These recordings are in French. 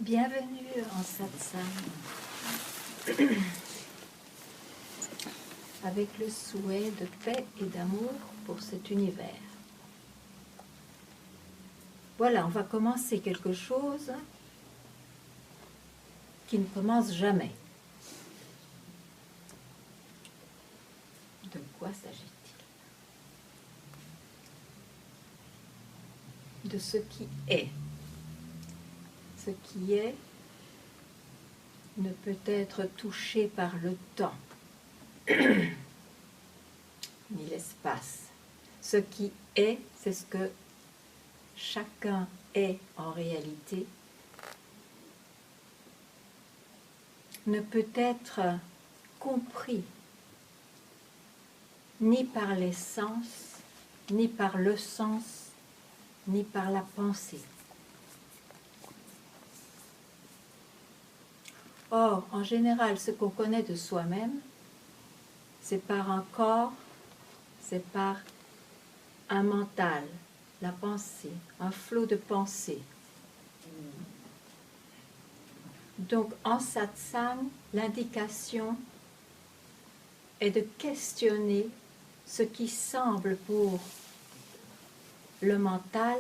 Bienvenue en satsang, avec le souhait de paix et d'amour pour cet univers. Voilà, on va commencer quelque chose qui ne commence jamais. De quoi s'agit-il? De ce qui est. Ce qui est ne peut être touché par le temps, ni l'espace. Ce qui est, c'est ce que chacun est en réalité, ne peut être compris ni par les sens, ni par le sens, ni par la pensée. Or, en général, ce qu'on connaît de soi-même, c'est par un corps, c'est par un mental, la pensée, un flot de pensée. Donc, en satsang, l'indication est de questionner ce qui semble pour le mental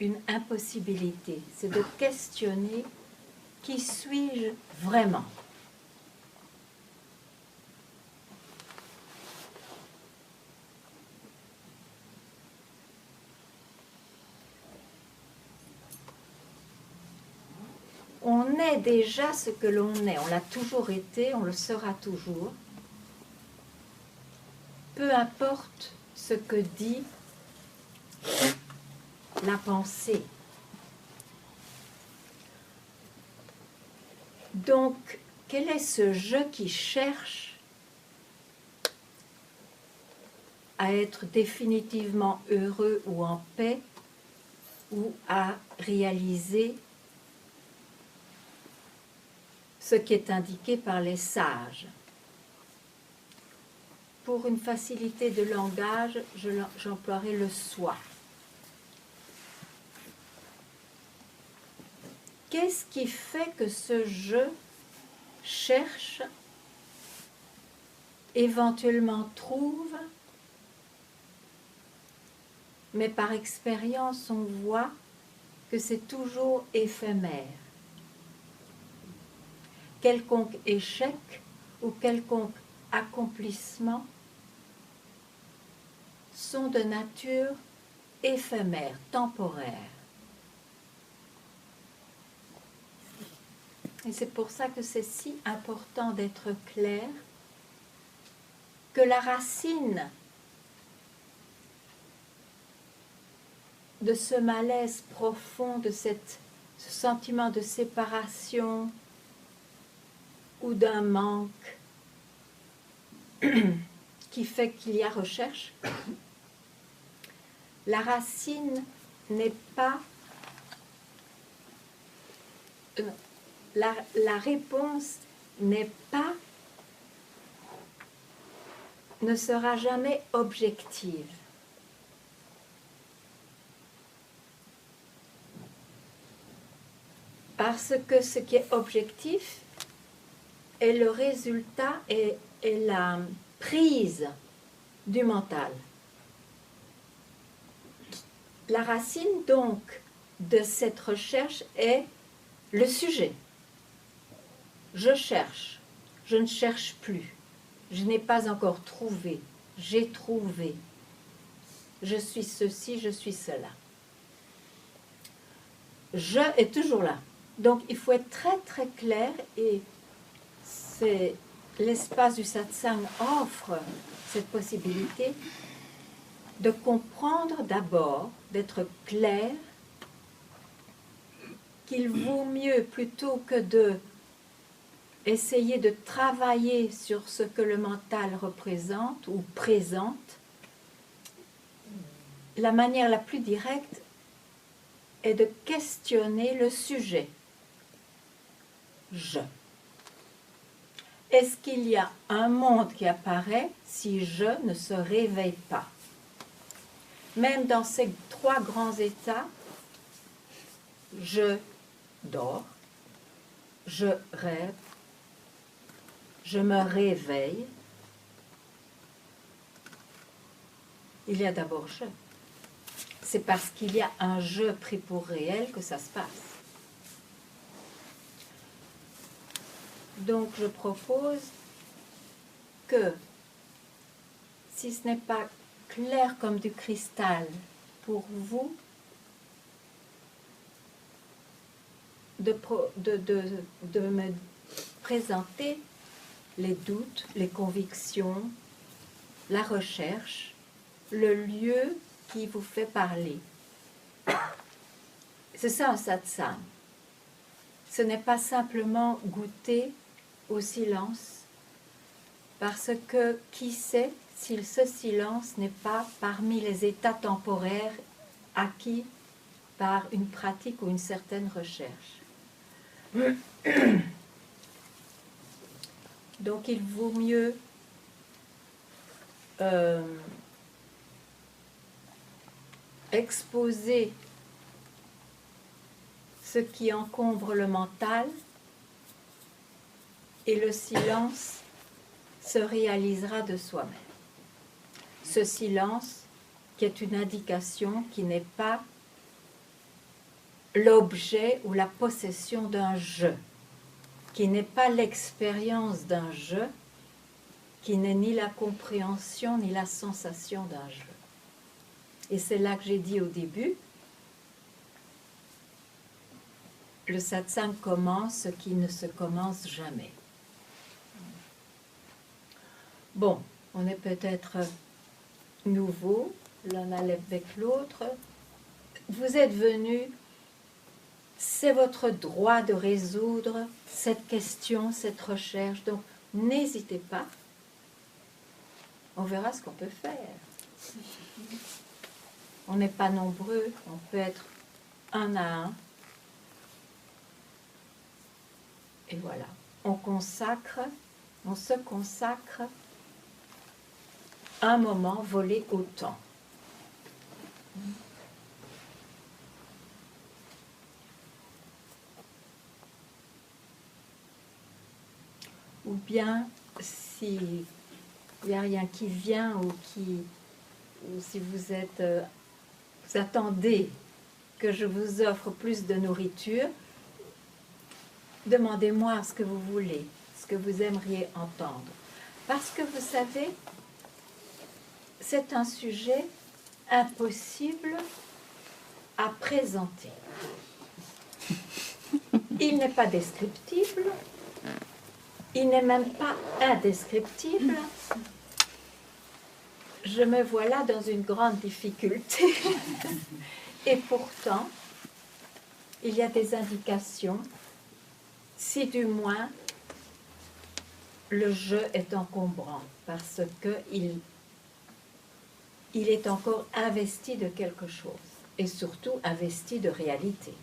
une impossibilité. C'est de questionner qui suis-je vraiment? On est déjà ce que l'on est, on l'a toujours été, on le sera toujours. Peu importe ce que dit la pensée. Donc, quel est ce je qui cherche à être définitivement heureux ou en paix, ou à réaliser ce qui est indiqué par les sages? Pour une facilité de langage, j'emploierai le soi. Qu'est-ce qui fait que ce je cherche, éventuellement trouve, mais par expérience on voit que c'est toujours éphémère. Quelconque échec ou quelconque accomplissement sont de nature éphémère, temporaire. Et c'est pour ça que c'est si important d'être clair que la racine de ce malaise profond, de ce sentiment de séparation ou d'un manque qui fait qu'il y a recherche, la racine n'est pas... La réponse n'est pas, ne sera jamais objective. Parce que ce qui est objectif est le résultat et la prise du mental. La racine donc de cette recherche est le sujet. Je cherche, je ne cherche plus, je n'ai pas encore trouvé, j'ai trouvé, je suis ceci, je suis cela. Je est toujours là. Donc il faut être très très clair, et c'est l'espace du satsang offre cette possibilité de comprendre d'abord, d'être clair, qu'il vaut mieux, plutôt que de essayer de travailler sur ce que le mental représente ou présente, la manière la plus directe est de questionner le sujet. Je. Est-ce qu'il y a un monde qui apparaît si je ne se réveille pas? Même dans ces trois grands états, je dors, je rêve, je me réveille. Il y a d'abord je. C'est parce qu'il y a un je pris pour réel que ça se passe. Donc je propose que, si ce n'est pas clair comme du cristal pour vous, de me présenter les doutes, les convictions, la recherche, le lieu qui vous fait parler. C'est ça un satsang. Ce n'est pas simplement goûter au silence, parce que qui sait si ce silence n'est pas parmi les états temporaires acquis par une pratique ou une certaine recherche. Donc il vaut mieux exposer ce qui encombre le mental, et le silence se réalisera de soi-même. Ce silence qui est une indication, qui n'est pas l'objet ou la possession d'un je, qui n'est pas l'expérience d'un je, qui n'est ni la compréhension ni la sensation d'un je. Et c'est là que j'ai dit au début, le satsang commence ce qui ne se commence jamais. Bon, on est peut-être nouveau, l'un avec l'autre. Vous êtes venus, c'est votre droit de résoudre cette question, cette recherche. Donc, n'hésitez pas. On verra ce qu'on peut faire. On n'est pas nombreux, on peut être un à un. Et voilà, on se consacre un moment volé au temps. Ou bien, s'il n'y a rien qui vient, ou si vous attendez que je vous offre plus de nourriture, demandez-moi ce que vous voulez, ce que vous aimeriez entendre. Parce que vous savez, c'est un sujet impossible à présenter. Il n'est pas descriptible, il n'est même pas indescriptible. Je me vois là dans une grande difficulté. Et pourtant, il y a des indications, si du moins le je est encombrant, parce qu'il est encore investi de quelque chose, et surtout investi de réalité.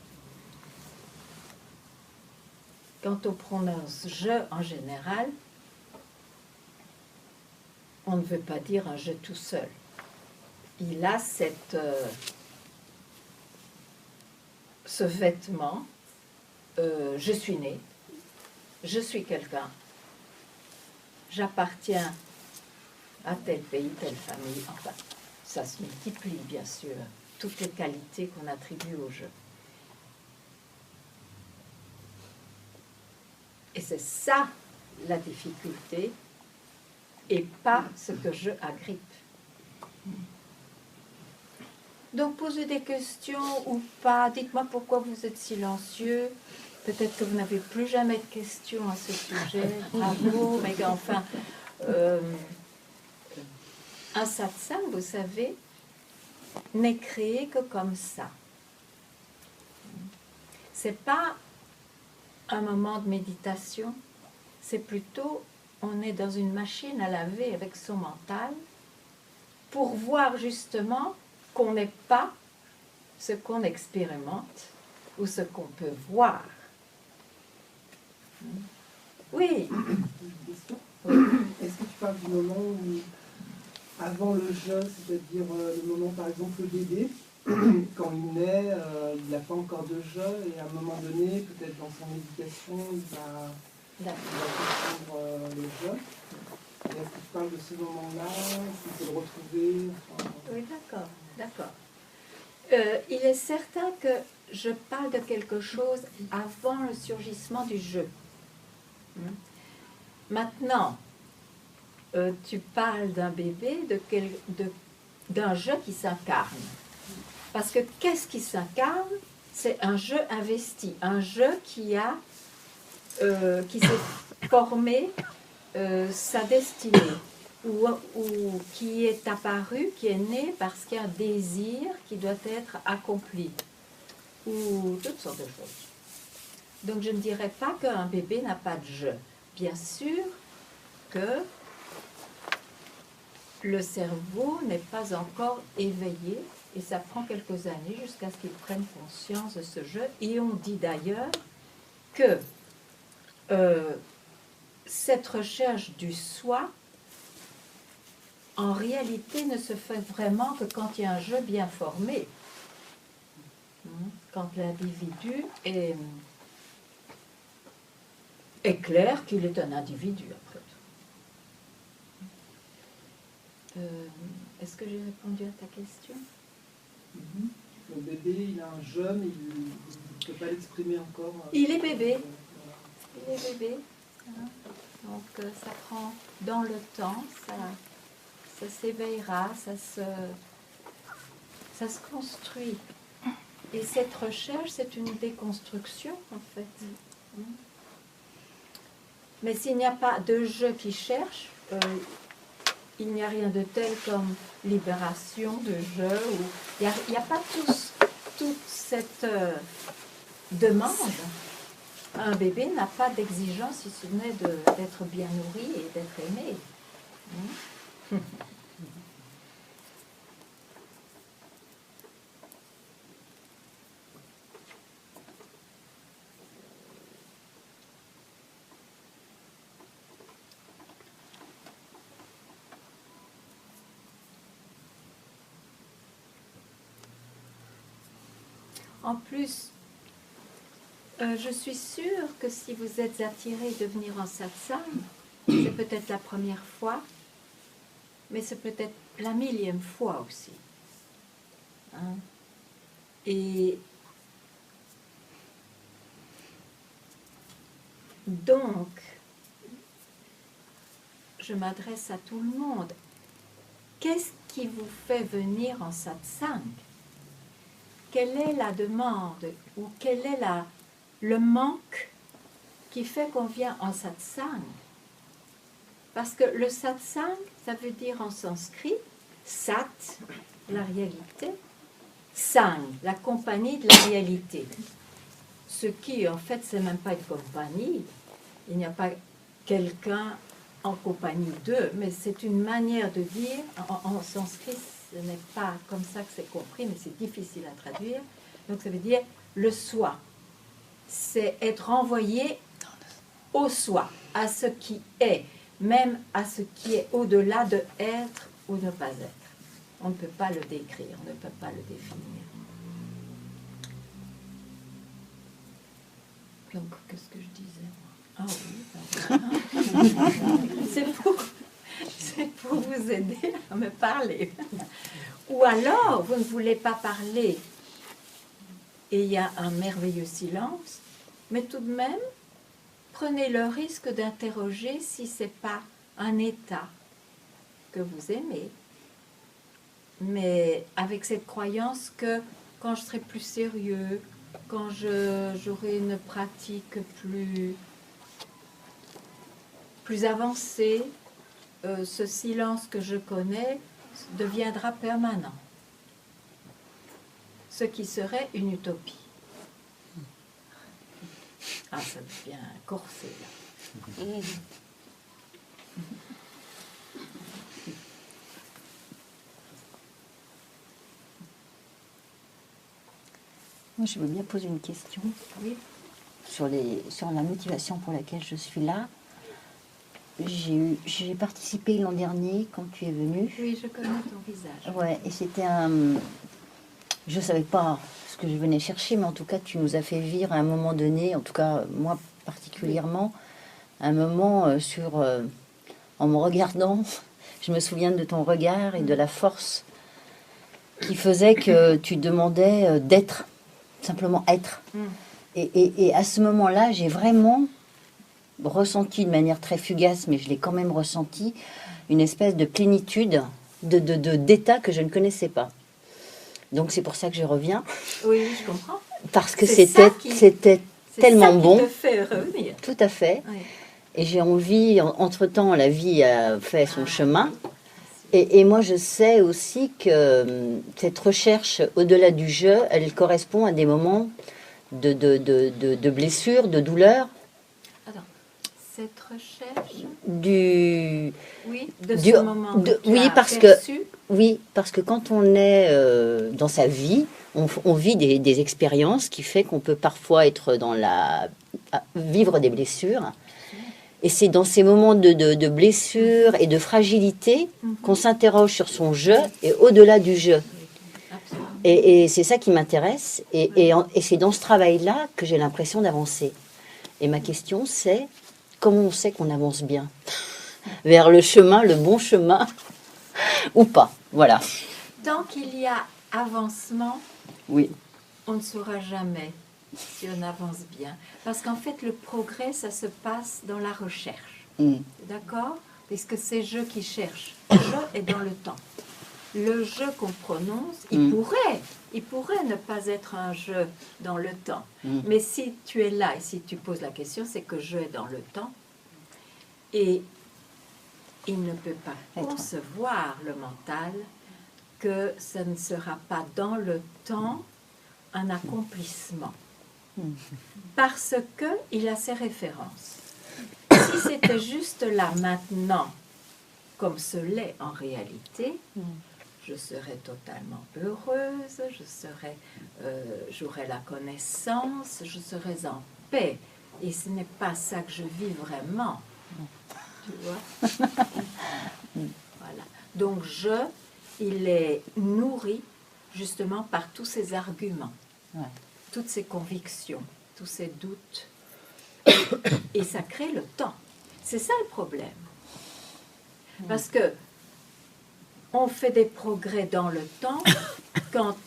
Quand on prononce « je » en général, on ne veut pas dire un « je » tout seul. Il a ce vêtement, je suis né, je suis quelqu'un, j'appartiens à tel pays, telle famille, enfin, ça se multiplie bien sûr, toutes les qualités qu'on attribue au je. Et c'est ça la difficulté, et pas ce que je agrippe. Donc posez des questions ou pas, dites-moi pourquoi vous êtes silencieux, peut-être que vous n'avez plus jamais de questions à ce sujet, bravo, mais enfin, un satsang, vous savez, n'est créé que comme ça. C'est pas un moment de méditation, c'est plutôt, on est dans une machine à laver avec son mental pour voir justement qu'on n'est pas ce qu'on expérimente ou ce qu'on peut voir. Oui. Est-ce que tu parles du moment où, avant le je, c'est-à-dire le moment par exemple le bébé, quand il naît, il n'a pas encore de jeu, et à un moment donné, peut-être dans son éducation, il va comprendre le jeu. Et est-ce que tu parles de ce moment-là? Est-ce qu'il faut le retrouver? Oui, d'accord, d'accord. Il est certain que je parle de quelque chose avant le surgissement du jeu. Maintenant, tu parles d'un bébé, d'un jeu qui s'incarne. Parce que qu'est-ce qui s'incarne? C'est un jeu investi, un jeu qui s'est formé sa destinée, ou qui est apparu, qui est né parce qu'il y a un désir qui doit être accompli, ou toutes sortes de choses. Donc je ne dirais pas qu'un bébé n'a pas de jeu. Bien sûr que le cerveau n'est pas encore éveillé, et ça prend quelques années jusqu'à ce qu'il prenne conscience de ce jeu. Et on dit d'ailleurs que cette recherche du soi, en réalité, ne se fait vraiment que quand il y a un jeu bien formé. Quand l'individu est clair qu'il est un individu, après tout. Est-ce que j'ai répondu à ta question? Le bébé, il a un jeu, mais il ne peut pas l'exprimer encore. Il est bébé. Il est bébé. Donc ça prend dans le temps, ça s'éveillera, ça se construit. Et cette recherche, c'est une déconstruction, en fait. Mais s'il n'y a pas de jeu qui cherche, il n'y a rien de tel comme libération de jeu. Il n'y a pas toute cette demande. Un bébé n'a pas d'exigence si ce n'est d'être bien nourri et d'être aimé. En plus, je suis sûre que si vous êtes attiré de venir en satsang, c'est peut-être la première fois, mais c'est peut-être la 1000e fois aussi. Et donc, je m'adresse à tout le monde. Qu'est-ce qui vous fait venir en satsang? Quelle est la demande ou quel est le manque qui fait qu'on vient en satsang? Parce que le satsang, ça veut dire en sanskrit, sat, la réalité, sang, la compagnie de la réalité. Ce qui, en fait, c'est même pas une compagnie. Il n'y a pas quelqu'un en compagnie d'eux, mais c'est une manière de dire, en sanskrit, ce n'est pas comme ça que c'est compris, mais c'est difficile à traduire. Donc ça veut dire le soi. C'est être envoyé au soi, à ce qui est, même à ce qui est au-delà de être ou ne pas être. On ne peut pas le décrire, on ne peut pas le définir. Donc, qu'est-ce que je disais, moi? Ah oui, c'est pour vous aider à me parler. Ou alors, vous ne voulez pas parler et il y a un merveilleux silence, mais tout de même, prenez le risque d'interroger si ce n'est pas un état que vous aimez, mais avec cette croyance que quand je serai plus sérieux, quand j'aurai une pratique plus avancée, ce silence que je connais deviendra permanent. Ce qui serait une utopie. Ah, ça devient corsé, là. Moi, je veux bien poser une question. Oui. Sur la motivation pour laquelle je suis là. J'ai participé l'an dernier quand tu es venu. Oui, je connais ton visage. Ouais, et c'était je ne savais pas ce que je venais chercher, mais en tout cas, tu nous as fait vivre à un moment donné, en tout cas, moi particulièrement, un moment en me regardant, je me souviens de ton regard et de la force qui faisait que tu demandais d'être, simplement être. Et à ce moment-là, j'ai vraiment ressenti de manière très fugace, mais je l'ai quand même ressenti, une espèce de plénitude, d'état que je ne connaissais pas. Donc c'est pour ça que je reviens. Oui, je comprends. Parce que C'est c'était tellement bon. C'est ça qui te fait revenir. Tout à fait. Oui. Et j'ai envie, entre-temps, la vie a fait son chemin. Et moi, je sais aussi que cette recherche au-delà du jeu, elle correspond à des moments de blessures, de douleur. Attends, cette recherche Oui, ce moment que tu as parce perçu. Oui, parce que quand on est dans sa vie, on vit des expériences qui fait qu'on peut parfois être vivre des blessures. Et c'est dans ces moments de blessure et de fragilité qu'on s'interroge sur son jeu et au-delà du jeu. Et c'est ça qui m'intéresse. Et c'est dans ce travail-là que j'ai l'impression d'avancer. Et ma question, c'est comment on sait qu'on avance bien vers le chemin, le bon chemin, ou pas. Voilà. Tant qu'il y a avancement, oui, on ne saura jamais si on avance bien. Parce qu'en fait, le progrès, ça se passe dans la recherche. D'accord? Puisque c'est je qui cherche. Le je est dans le temps. Le je qu'on prononce, il pourrait ne pas être un je dans le temps. Mais si tu es là et si tu poses la question, c'est que je est dans le temps. Et il ne peut pas concevoir, le mental, que ce ne sera pas dans le temps un accomplissement. Parce qu'il a ses références. Si c'était juste là, maintenant, comme ce l'est en réalité, je serais totalement heureuse, j'aurais la connaissance, je serais en paix. Et ce n'est pas ça que je vis vraiment. Tu vois? Voilà. Donc il est nourri justement par tous ces arguments, toutes ces convictions, tous ces doutes. Et ça crée le temps. C'est ça le problème. Parce que on fait des progrès dans le temps quand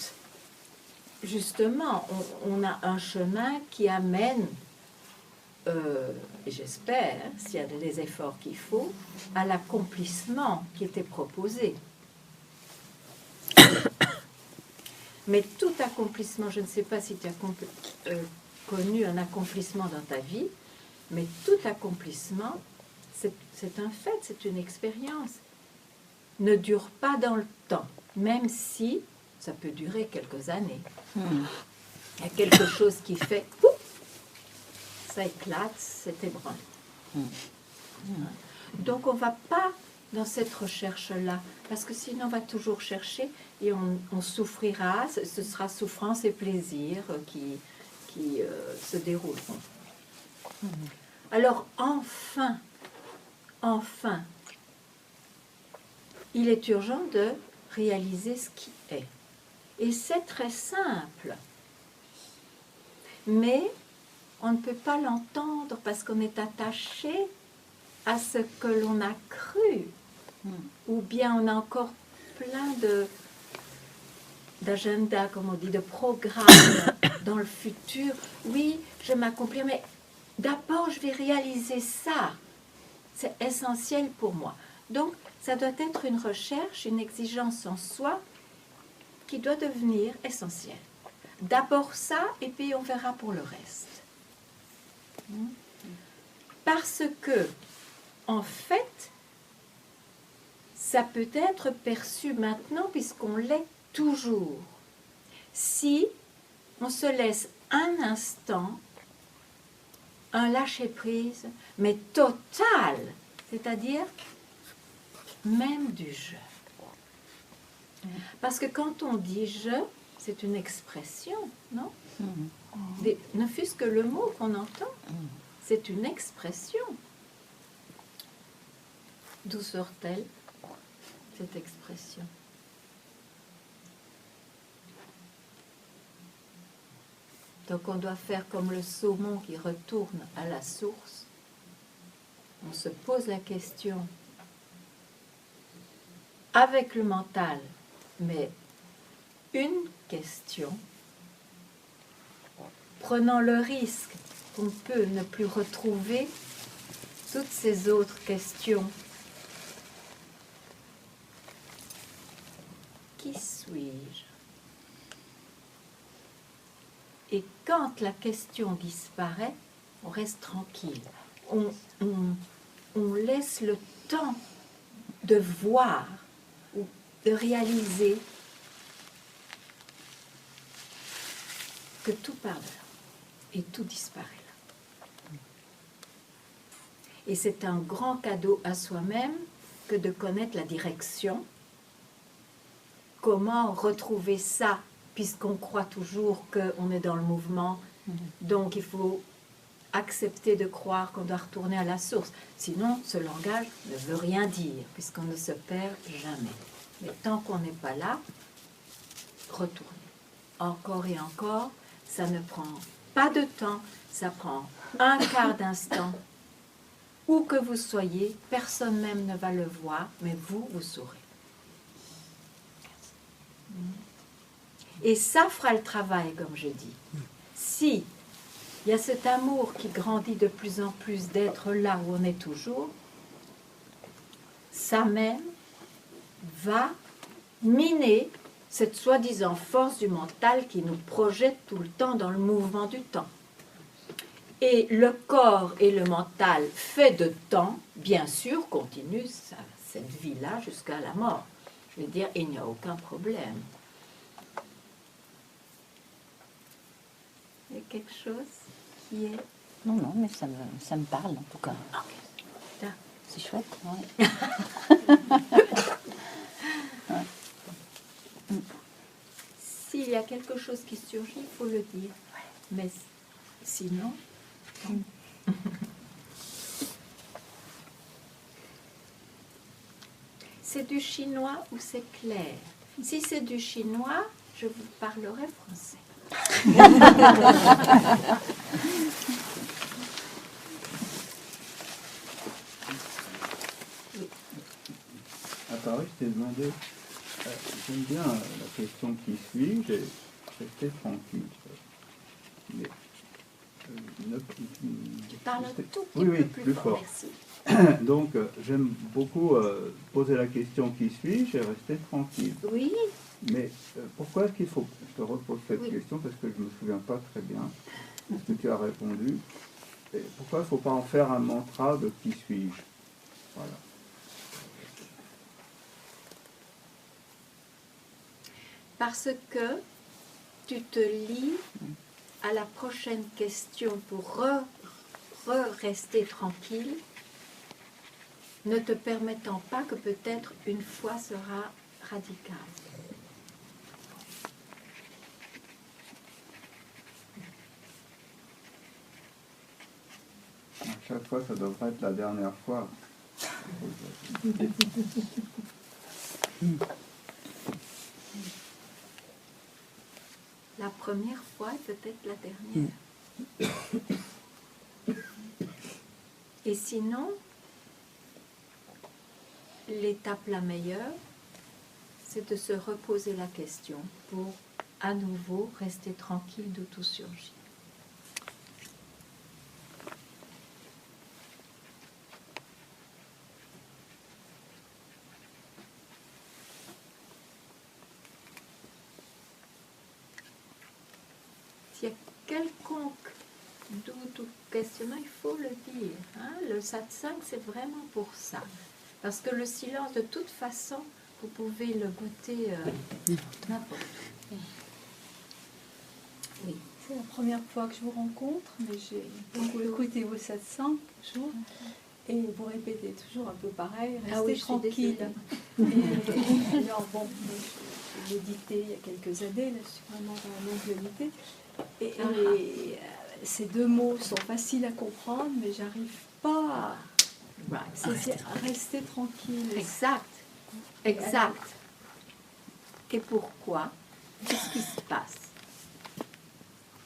justement on a un chemin qui amène, j'espère, s'il y a les efforts qu'il faut, à l'accomplissement qui était proposé. Mais tout accomplissement, je ne sais pas si tu as connu un accomplissement dans ta vie, mais tout accomplissement, c'est un fait, c'est une expérience, ne dure pas dans le temps, même si ça peut durer quelques années. Il y a quelque chose qui fait, pouf, ça éclate, c'est ébranlé. Donc on ne va pas dans cette recherche-là, parce que sinon on va toujours chercher et on souffrira, ce sera souffrance et plaisir qui se dérouleront. Alors enfin, il est urgent de réaliser ce qui est. Et c'est très simple. Mais on ne peut pas l'entendre parce qu'on est attaché à ce que l'on a cru. Ou bien on a encore plein d'agenda, comme on dit, de programmes dans le futur. Oui, je m'accomplis, mais d'abord je vais réaliser ça. C'est essentiel pour moi. Donc, ça doit être une recherche, une exigence en soi qui doit devenir essentielle. D'abord ça, et puis on verra pour le reste. Parce que, en fait, ça peut être perçu maintenant puisqu'on l'est toujours. Si on se laisse un instant, un lâcher-prise, mais total, c'est-à-dire même du je. Parce que quand on dit je, c'est une expression, non? Ne fût-ce que le mot qu'on entend, c'est une expression. D'où sort-elle, cette expression? Donc on doit faire comme le saumon qui retourne à la source. On se pose la question avec le mental, mais une question, prenant le risque qu'on peut ne plus retrouver toutes ces autres questions. Qui suis-je? Et quand la question disparaît, on reste tranquille. On laisse le temps de voir ou de réaliser que tout part de là et tout disparaît là. Et c'est un grand cadeau à soi-même que de connaître la direction. Comment retrouver ça, puisqu'on croit toujours qu'on est dans le mouvement. Donc il faut accepter de croire qu'on doit retourner à la source. Sinon, ce langage ne veut rien dire, puisqu'on ne se perd jamais. Mais tant qu'on n'est pas là, retournez. Encore et encore, ça ne prend pas de temps, ça prend un quart d'instant. Où que vous soyez, personne même ne va le voir, mais vous, vous saurez. Et ça fera le travail, comme je dis. Si il y a cet amour qui grandit de plus en plus d'être là où on est toujours, ça même va miner cette soi-disant force du mental qui nous projette tout le temps dans le mouvement du temps. Et le corps et le mental fait de temps, bien sûr, continuent cette vie-là jusqu'à la mort. Je veux dire, il n'y a aucun problème. Il y a quelque chose qui est... Non, non, mais ça me parle en tout cas. Okay. C'est chouette. Ouais. Ouais. S'il y a quelque chose qui surgit, il faut le dire. Mais sinon... C'est du chinois ou c'est clair? Si c'est du chinois, je vous parlerai français. À Paris, je t'ai demandé, j'aime bien la question qui suit, j'ai resté tranquille. Mais, Tu parles un tout petit oui, peu plus plus fort. fort. Merci. Donc, j'aime beaucoup poser la question qui suit, j'ai resté tranquille. Oui, Mais pourquoi est-ce qu'il faut... Je te repose cette Oui. question parce que je ne me souviens pas très bien de ce que tu as répondu. Et pourquoi il ne faut pas en faire un mantra de qui suis-je? Voilà. parce que tu te lis à la prochaine question pour rester tranquille, ne te permettant pas que peut-être une foi sera radicale. À chaque fois, ça devrait être la dernière fois. La première fois est peut-être la dernière. Et sinon, l'étape la meilleure, c'est de se reposer la question pour à nouveau rester tranquille d'où tout surgit. S'il y a quelconque doute ou questionnement, il faut le dire. Hein? Le satsang, c'est vraiment pour ça. Parce que le silence, de toute façon, vous pouvez le goûter n'importe où. Oui. C'est la première fois que je vous rencontre, mais j'ai beaucoup écouté vos satsangs toujours. Et vous répétez toujours un peu pareil, restez Ah oui, je suis tranquille. désolée. Et alors bon, j'ai médité il y a quelques années, là je suis vraiment dans la longévité. Et ces deux mots sont faciles à comprendre, mais j'arrive pas à rester tranquille. Exact. Exact. Et pourquoi? Qu'est-ce qui se passe?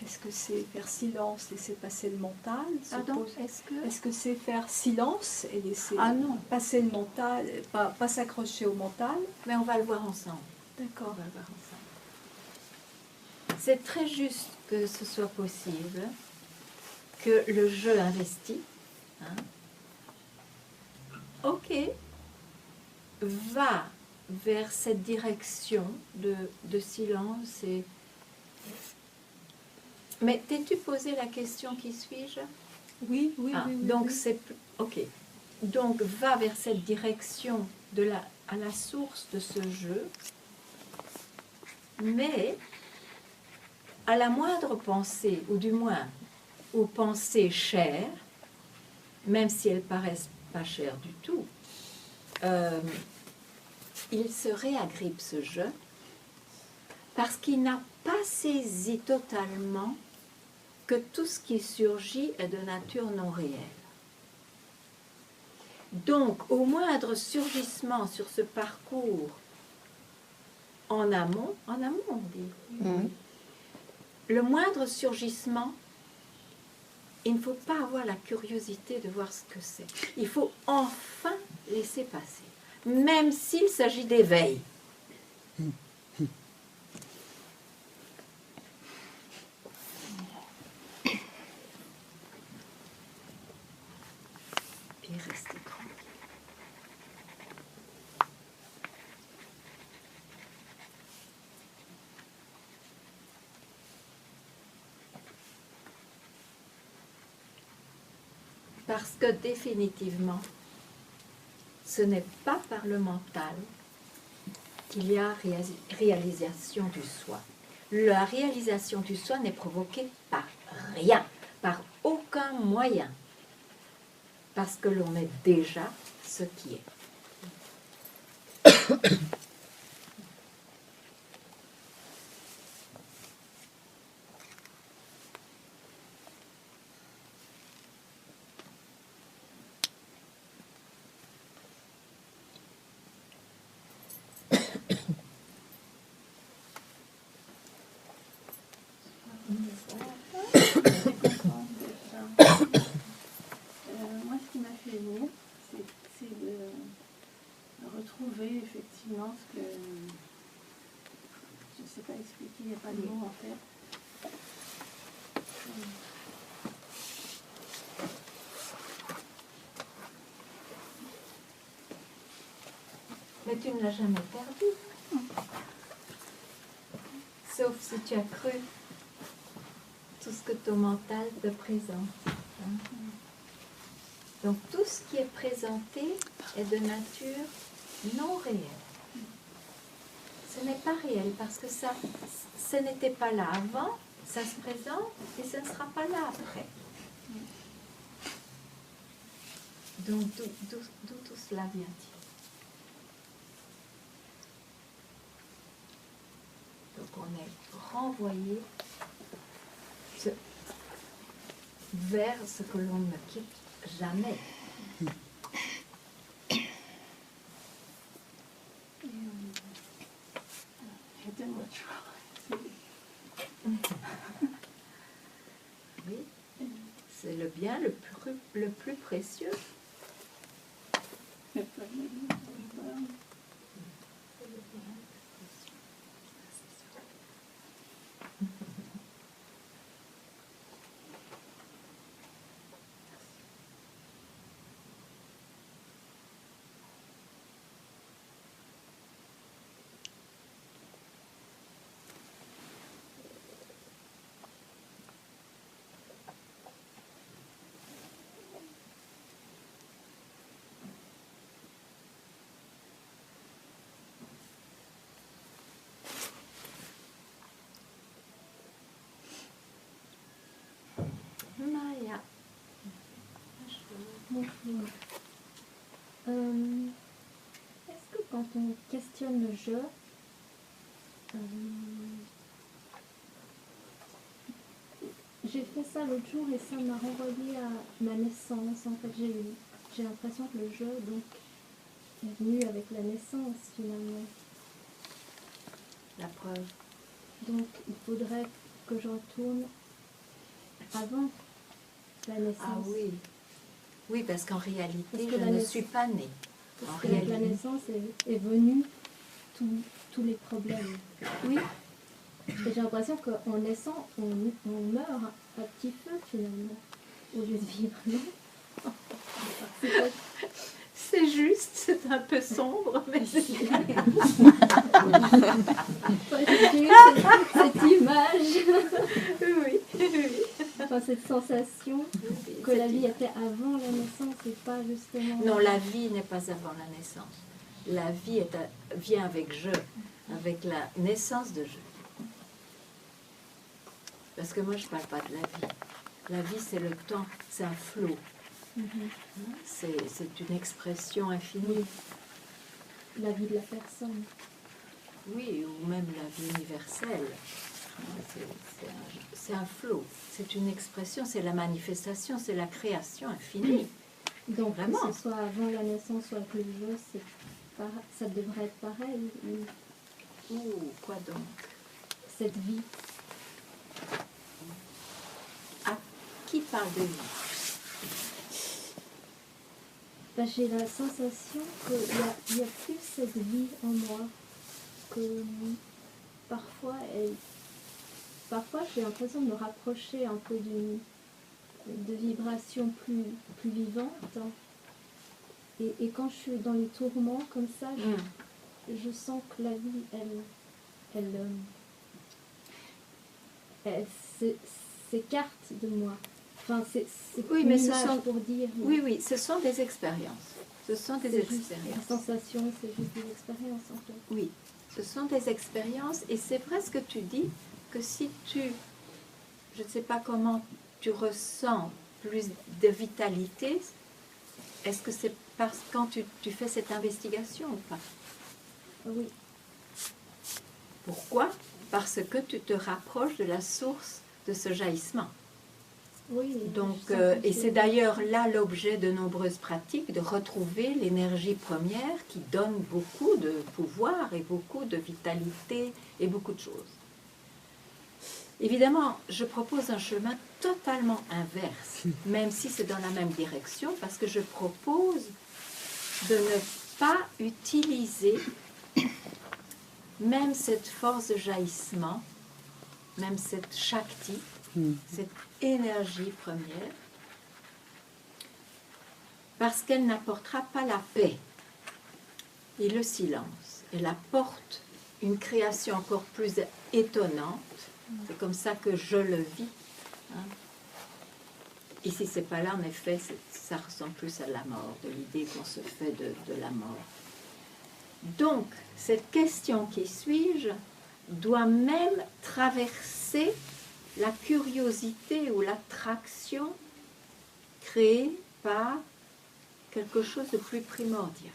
Est-ce que c'est faire silence, laisser passer le mental? Pardon, Est-ce que c'est faire silence et laisser non, passer le mental, pas s'accrocher au mental? mais on va le voir ensemble. D'accord. On va le voir ensemble. C'est très juste que ce soit possible, que le jeu investi, hein, ok, va vers cette direction de silence. Mais t'es-tu posé la question qui suis-je? Oui, oui, Ah, oui, oui. donc oui. c'est ok. Donc va vers cette direction à la source de ce jeu, mais à la moindre pensée, ou du moins aux pensées chères, même si elles paraissent pas chères du tout, il se réagrippe ce jeu parce qu'il n'a pas saisi totalement que tout ce qui surgit est de nature non réelle. Donc, au moindre surgissement sur ce parcours en amont on dit, le moindre surgissement, il ne faut pas avoir la curiosité de voir ce que c'est. Il faut enfin laisser passer, même s'il s'agit d'éveil. Puis rester tranquille. Parce que définitivement, ce n'est pas par le mental qu'il y a réalisation du soi. La réalisation du soi n'est provoquée par rien, par aucun moyen, parce que l'on est déjà ce qui est. Moi, ce qui m'a fait venir, c'est de retrouver effectivement ce que je ne sais pas expliquer, il n'y a pas de mots en fait. Mais tu ne l'as jamais perdu. Sauf si tu as cru tout ce que ton mental te présente. Hein. Donc tout ce qui est présenté est de nature non réelle. Ce n'est pas réel parce que ça, ce n'était pas là avant, ça se présente et ce ne sera pas là après. Donc d'où tout cela vient-il? Donc on est renvoyé vers ce que l'on ne quitte jamais. Aidez-moi, tu vois. Oui, c'est le bien le plus précieux. Maya. Bonjour. Est-ce que quand on questionne le jeu, j'ai fait ça l'autre jour et ça m'a renvoyé à ma naissance. En fait, j'ai l'impression que le jeu donc, est venu avec la naissance finalement. La preuve. Donc il faudrait que je retourne avant la naissance. Ah oui. Oui, parce qu'en réalité, Parce que je la ne naissance- suis pas née. En Parce qu'avec la réalité. naissance est venu tous les problèmes. Oui, Et j'ai l'impression qu'en naissant, on meurt à petit feu finalement, au lieu de vivre, non? C'est pas- c'est juste, c'est un peu sombre, mais c'est Enfin, j'ai eu cette image, oui, oui. enfin, cette sensation que la vie était avant la naissance et pas justement. Non, la vie n'est pas avant la naissance. La vie vient avec je, avec la naissance de je. Parce que moi, je ne parle pas de la vie. La vie, c'est le temps, c'est un flot. Mhm. C'est une expression infinie. Oui. La vie de la personne. Oui, ou même la vie universelle. C'est un flot, c'est une expression, c'est la manifestation, c'est la création infinie. Donc Vraiment. que ce soit avant la naissance ou avec le jeu, ça devrait être pareil. Ouh, quoi donc? Cette vie. Qui parle de vie? Ben, j'ai la sensation qu'il y a plus cette vie en moi, que parfois j'ai l'impression de me rapprocher un peu de vibrations plus vivantes. Et quand je suis dans les tourments comme ça, je sens que la vie, elle s'écarte de moi. Enfin, c'est Oui, une mais ce image sont- pour dire. Oui, oui, ce sont des expériences. Ce sont des C'est juste des expériences. sensations, c'est juste des expériences en fait. Oui, ce sont des expériences et c'est vrai ce que tu dis, que si je ne sais pas comment tu ressens plus de vitalité, est-ce que c'est parce que quand tu fais cette investigation ou pas? Oui, Pourquoi? Parce que tu te rapproches de la source de ce jaillissement. oui. Donc, je sens que et c'est d'ailleurs là l'objet de nombreuses pratiques, de retrouver l'énergie première qui donne beaucoup de pouvoir et beaucoup de vitalité et beaucoup de choses. Évidemment, je propose un chemin totalement inverse, même si c'est dans la même direction, parce que je propose de ne pas utiliser même cette force de jaillissement, même cette Shakti, cette énergie première, parce qu'elle n'apportera pas la paix et le silence. Elle apporte une création encore plus étonnante. C'est comme ça que je le vis. Hein. Et si c'est pas là, en effet, ça ressemble plus à la mort, de l'idée qu'on se fait de la mort. Donc, cette question qui suis-je doit même traverser la curiosité ou l'attraction créée par quelque chose de plus primordial.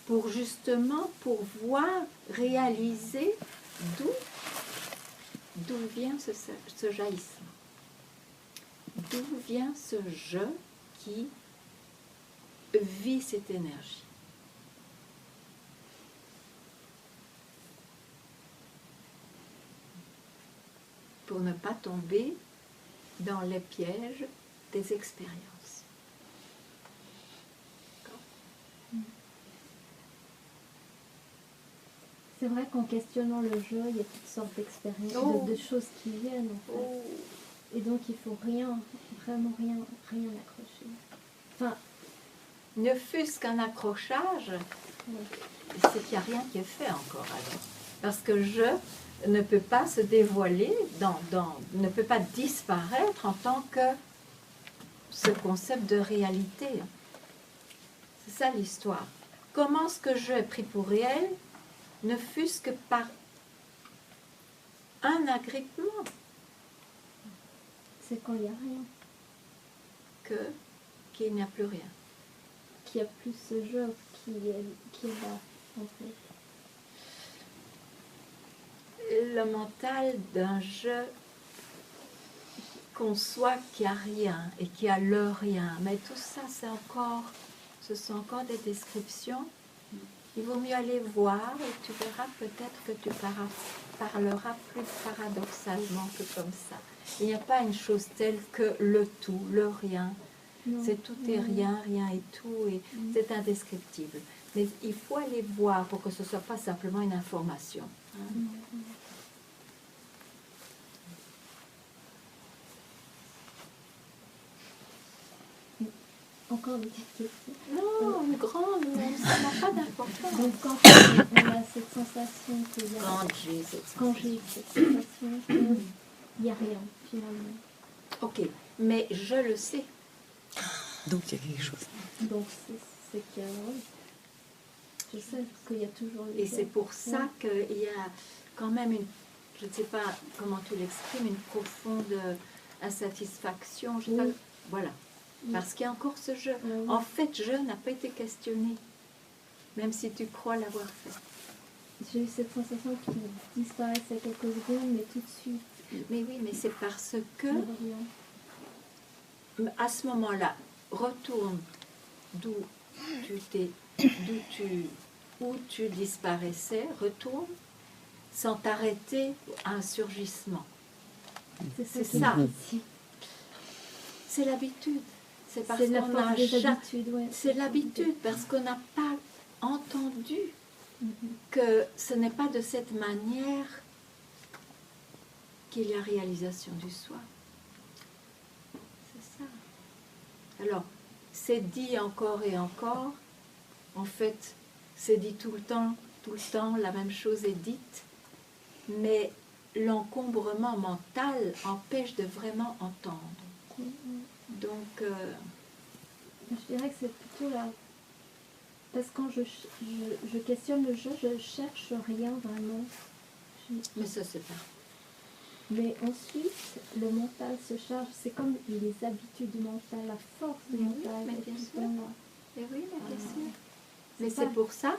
Pour justement pouvoir réaliser d'où vient ce jaillissement. D'où vient ce je qui vit cette énergie. Pour ne pas tomber dans les pièges des expériences. C'est vrai qu'en questionnant le jeu, il y a toutes sortes d'expériences, de choses qui viennent en fait. Et donc il faut vraiment rien accrocher. Enfin, Ne fût-ce qu'un accrochage, c'est qu'il n'y a rien qui est fait encore alors. Parce que je ne peut pas se dévoiler, ne peut pas disparaître en tant que ce concept de réalité. C'est ça l'histoire. Comment ce que je est pris pour réel, ne fût-ce que par un agrippement, c'est quand il n'y a rien, qu'il n'y a plus rien. qu'il y a plus ce jeu qui est là en fait. Le mental d'un jeu conçoit qu'il n'y a rien et qu'il y a le rien. Mais tout ça, ce sont encore des descriptions Il vaut mieux aller voir et tu verras peut-être que tu parleras plus paradoxalement que comme ça. Il n'y a pas une chose telle que le tout, le rien. Non. C'est tout et rien, rien et tout, et c'est indescriptible. Mais il faut aller voir pour que ce ne soit pas simplement une information. Hein. Encore des questions. Non, une grande, ça n'a pas d'importance. Donc quand on a cette sensation qu'il y a... Quand j'ai cette Quand j'ai cette sensation qu'il n'y a rien, finalement. Ok, mais je le sais. Donc il y a quelque chose. Donc c'est que... oui. Je sais qu'il y a toujours... Et c'est pour ça qu'il y a quand même une, je ne sais pas comment tu l'exprimes, une profonde insatisfaction. Je sais pas, voilà. Parce qu'il y a encore ce jeu. En fait, jeu n'a pas été questionné, même si tu crois l'avoir fait. J'ai eu cette sensation qu'il disparaissait quelques secondes, mais tout de suite. Mais oui, mais c'est parce que, il revient. à ce moment-là, retourne d'où tu disparaissais, retourne sans t'arrêter à un surgissement. C'est ça. ça. Ici. C'est l'habitude. C'est parce C'est la qu'on force a des habitudes, ouais. C'est l'habitude, parce qu'on n'a pas entendu que ce n'est pas de cette manière qu'il y a réalisation du soi. C'est ça. Alors, c'est dit encore et encore. En fait, c'est dit tout le temps, la même chose est dite, mais l'encombrement mental empêche de vraiment entendre. Donc, je dirais que c'est plutôt là. Parce que quand je questionne le jeu, je cherche rien vraiment. mais ça c'est pas. Mais ensuite, le mental se charge. C'est comme les habitudes mentales, la force mentale. Mais bien sûr. Et oui, mais bien sûr. Mais ça. c'est pour ça.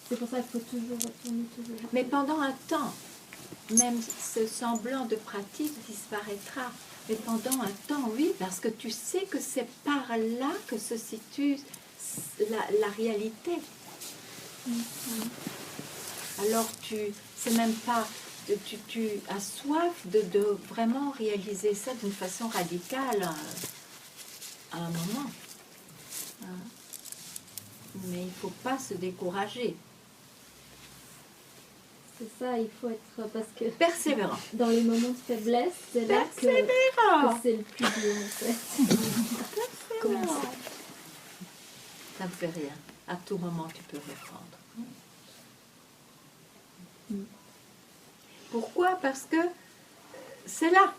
C'est pour ça qu'il faut toujours retourner, toujours. Mais pendant un temps, même ce semblant de pratique disparaîtra. Mais pendant un temps, oui, parce que tu sais que c'est par là que se situe la réalité. Alors c'est même pas, tu as soif de vraiment réaliser ça d'une façon radicale à un moment. Mais il ne faut pas se décourager. C'est ça, il faut être... Parce que persévérant. Dans les moments de faiblesse, c'est là que c'est le plus dur, en fait. Comment ça? Ça ne fait rien. À tout moment, tu peux reprendre. Pourquoi? Parce que c'est là.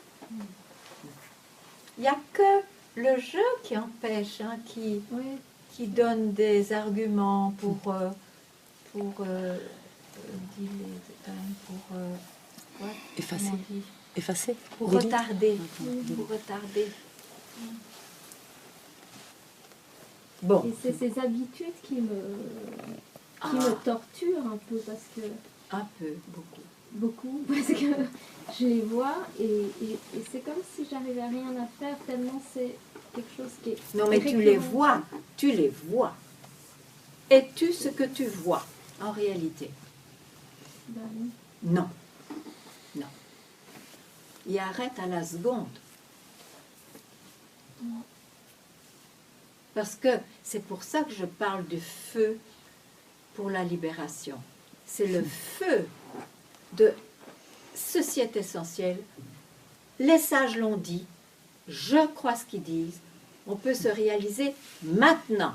Il n'y a que le jeu qui empêche, hein, qui donne des arguments pour effacer. Effacer. Pour retarder. Pour retarder. Bon. Et c'est ces habitudes qui me torturent un peu parce que... Un peu, beaucoup, parce que je les vois et c'est comme si j'arrivais à rien à faire tellement c'est quelque chose qui est... Non mais tu les vois. Es-tu ce que tu vois en réalité? Ben, oui. Non. Il arrête à la seconde. Parce que c'est pour ça que je parle du feu pour la libération. C'est le feu de ceci est essentiel. Les sages l'ont dit, je crois ce qu'ils disent. On peut se réaliser maintenant,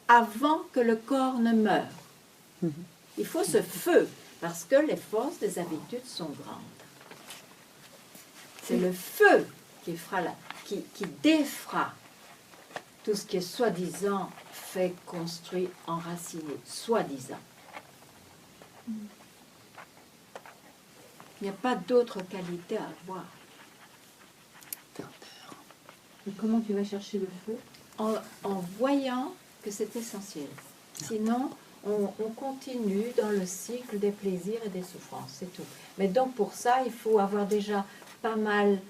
avant que le corps ne meure. Il faut ce feu, parce que les forces des habitudes sont grandes. C'est le feu qui défera tout ce qui est soi-disant fait, construit, enraciné, soi-disant. Il n'y a pas d'autre qualité à avoir. Et comment tu vas chercher le feu? En voyant que c'est essentiel. Sinon, on continue dans le cycle des plaisirs et des souffrances, c'est tout. Mais donc pour ça, il faut avoir déjà pas mal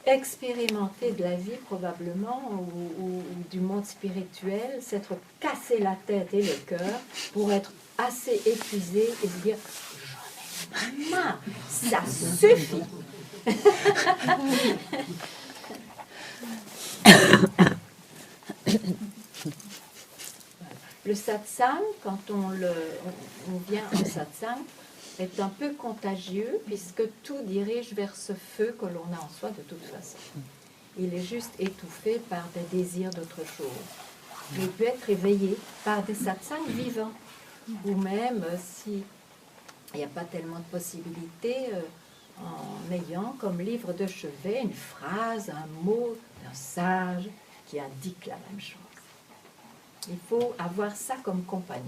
expérimenter de la vie probablement, ou du monde spirituel, s'être cassé la tête et le cœur pour être assez épuisé et se dire j'en ai marre, ça suffit. Le satsang, quand on vient au satsang, est un peu contagieux puisque tout dirige vers ce feu que l'on a en soi de toute façon. Il est juste étouffé par des désirs d'autre chose. Il peut être éveillé par des satsangs vivants, ou même s'il n'y a pas tellement de possibilités, en ayant comme livre de chevet une phrase, un mot d'un sage qui indique la même chose. Il faut avoir ça comme compagnon.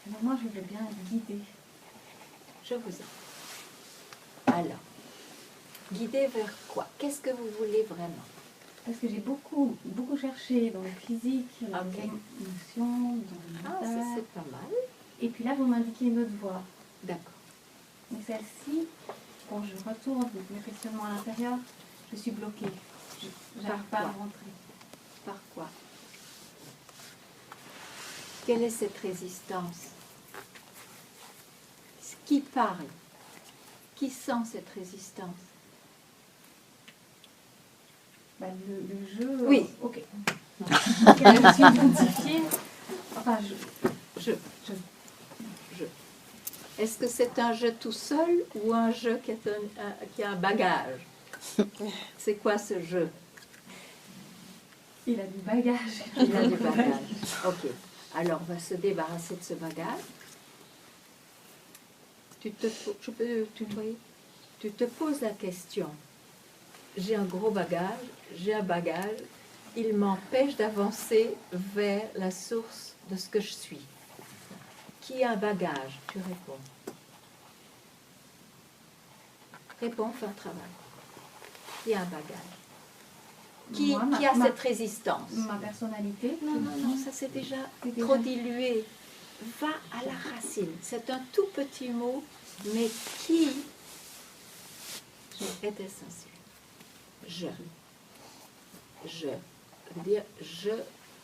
Alors moi, je veux bien être guidée. Je vous en. Alors, guider vers quoi? Qu'est-ce que vous voulez vraiment? Parce que j'ai beaucoup cherché dans le physique, dans Ok. l'émotion, dans le Ah, ça mental. c'est pas mal. Et puis là, vous m'indiquez une autre voie. D'accord. Mais celle-ci, quand je retourne mes questionnements à l'intérieur, je suis bloquée. Je n'arrive pas à quoi rentrer. Par quoi? Quelle est cette résistance? Qui parle? Qui sent cette résistance? Bah, le jeu... Oui. Ok. Auquel je suis identifiée. Enfin, Je. Est-ce que c'est un jeu tout seul ou un jeu qui a un bagage? C'est quoi ce jeu? il a du bagage. Il a du bagage. Ok. Alors, on va se débarrasser de ce bagage. Je peux tutoyer? Tu te poses la question. J'ai un gros bagage, j'ai un bagage, il m'empêche d'avancer vers la source de ce que je suis. Qui a un bagage? Tu réponds. Réponds, fais un travail. Qui a un bagage? Qui a cette résistance? Ma personnalité. Non, ça c'est déjà C'est déjà- trop dilué. Va à la racine. C'est un tout petit mot, mais qui est essentiel. Je veut dire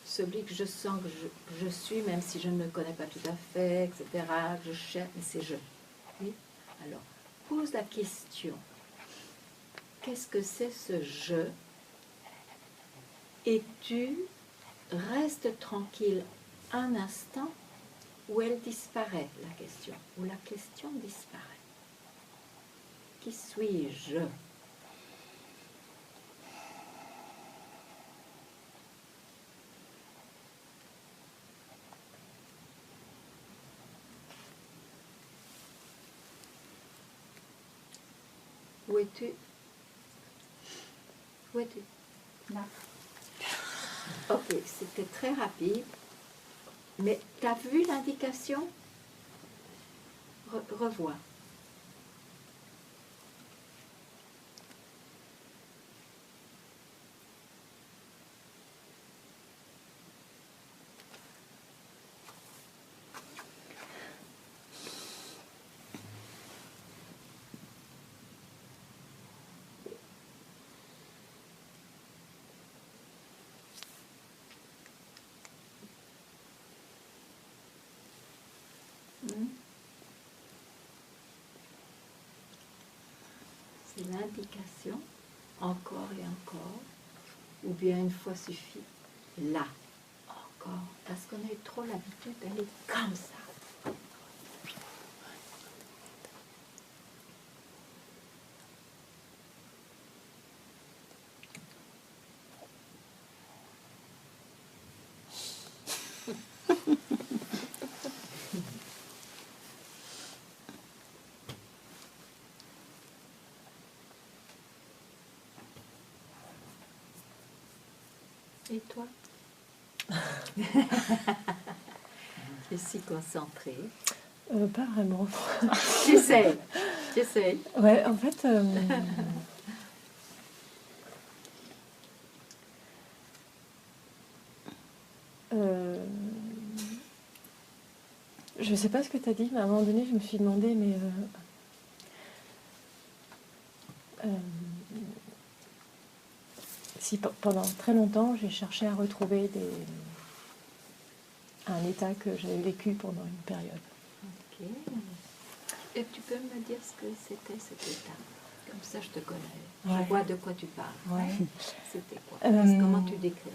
celui que je sens que je suis, même si je ne me connais pas tout à fait, etc., que je cherche, mais c'est je. Oui? Alors, pose la question. Qu'est-ce que c'est ce je? Et tu restes tranquille un instant où elle disparaît, la question, où la question disparaît. Qui suis-je? Où es-tu? Où es-tu? Là. Ok, c'était très rapide. Mais tu as vu l'indication? Revois. C'est l'indication, encore et encore, ou bien une fois suffit, là, encore, parce qu'on a eu trop l'habitude d'aller comme ça. Et toi? Tu es si concentrée. Pas vraiment. J'essaie. Ouais, en fait, Je sais pas ce que tu as dit, mais à un moment donné, je me suis demandé, mais si pendant très longtemps, j'ai cherché à retrouver un état que j'avais vécu pendant une période. Ok. Et tu peux me dire ce que c'était cet état? Comme ça, je te connais. Ouais. Je vois de quoi tu parles. Ouais. C'était quoi? Comment tu décrirais?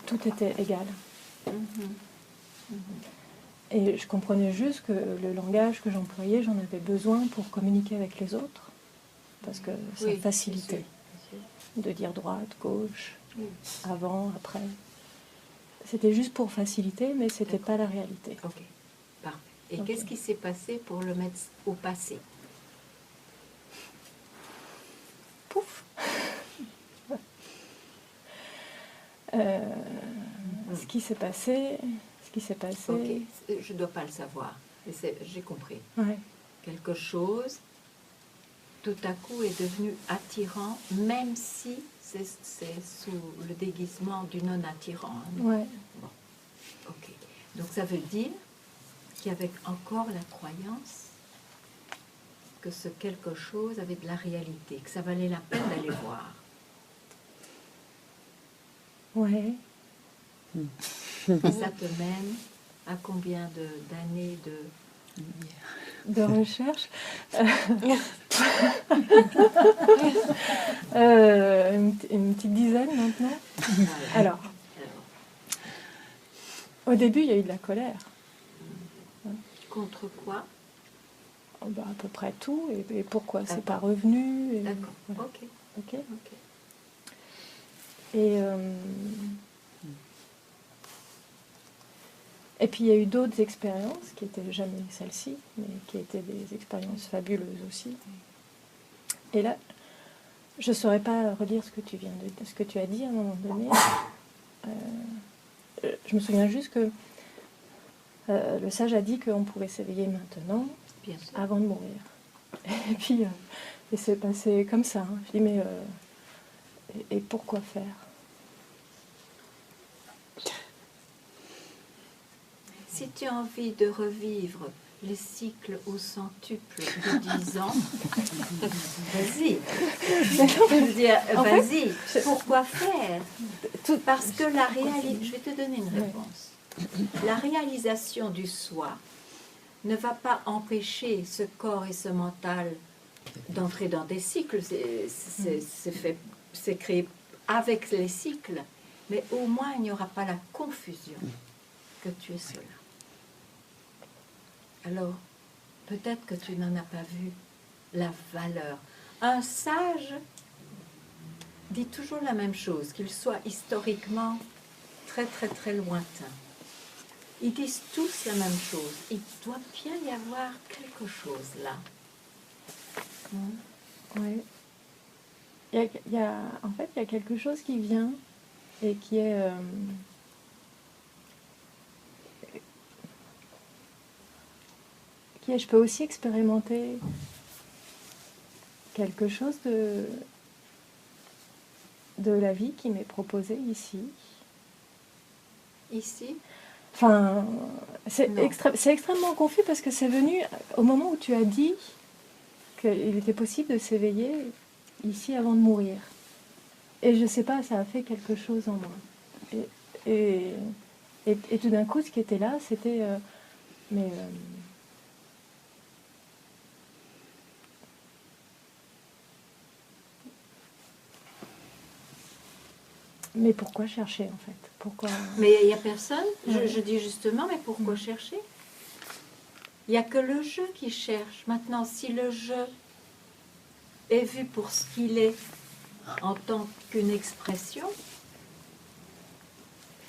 Tout était égal. Mhm. Et je comprenais juste que le langage que j'employais, j'en avais besoin pour communiquer avec les autres. Parce que ça Oui, facilitait bien sûr. de dire droite, gauche, Oui. avant, après. C'était juste pour faciliter, mais c'était pas la réalité. Ok, parfait. Et Ok. qu'est-ce qui s'est passé pour le mettre au passé? Pouf. Ce qui s'est passé, Ok, je ne dois pas le savoir. Mais j'ai compris. ouais. Quelque chose, tout à coup, est devenu attirant, même si c'est sous le déguisement du non-attirant. Hein. Ouais. Bon, ok. Donc ça veut dire qu'il y avait encore la croyance que ce quelque chose avait de la réalité, que ça valait la peine d'aller voir. Ouais. Et ça te mène à combien d'années De recherche. Une petite dizaine maintenant. Voilà. Alors, au début, il y a eu de la colère. Contre quoi? Oh, bah, à peu près tout. Et pourquoi c'est D'accord. pas revenu. D'accord, Voilà. ok. Ok. Ok. Et puis il y a eu d'autres expériences qui n'étaient jamais celles-ci, mais qui étaient des expériences fabuleuses aussi. Et là, je ne saurais pas redire ce que tu as dit à un moment donné. Je me souviens juste que le sage a dit qu'on pouvait s'éveiller maintenant, Bien sûr. avant de mourir. Et puis, et c'est passé comme ça. Hein. Je dis, mais et pourquoi faire? Si tu as envie de revivre les cycles au centuple de 10 ans, vas-y. Je veux dire, vas-y. Pourquoi faire? Parce que la réalité... Je vais te donner une réponse. La réalisation du soi ne va pas empêcher ce corps et ce mental d'entrer dans des cycles. C'est créé avec les cycles, mais au moins il n'y aura pas la confusion que tu es cela. Alors, peut-être que tu n'en as pas vu la valeur. Un sage dit toujours la même chose, qu'il soit historiquement très très très lointain. Ils disent tous la même chose. Il doit bien y avoir quelque chose là. Oui. En fait, il y a quelque chose qui vient et qui est... je peux aussi expérimenter quelque chose de la vie qui m'est proposée ici. Ici? Enfin, c'est extrêmement confus parce que c'est venu au moment où tu as dit qu'il était possible de s'éveiller ici avant de mourir. Et je sais pas, ça a fait quelque chose en moi. Et tout d'un coup, ce qui était là, c'était... mais pourquoi chercher, en fait? Pourquoi... Mais il n'y a personne. Ouais. Je dis justement, mais pourquoi chercher? Il n'y a que le jeu qui cherche. Maintenant, si le jeu est vu pour ce qu'il est en tant qu'une expression,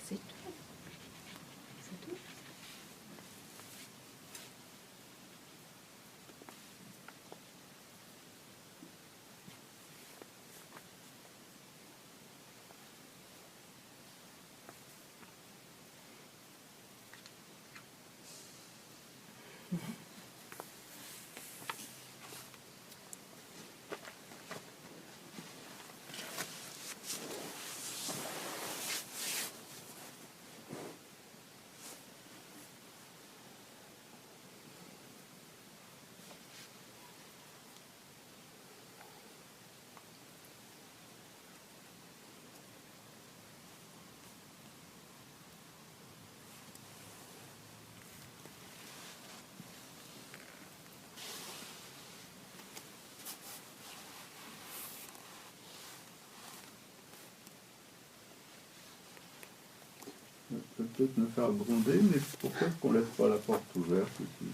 c'est tout. C'est tout. peut-être me faire gronder, mais pourquoi est-ce qu'on ne laisse pas la porte ouverte ici?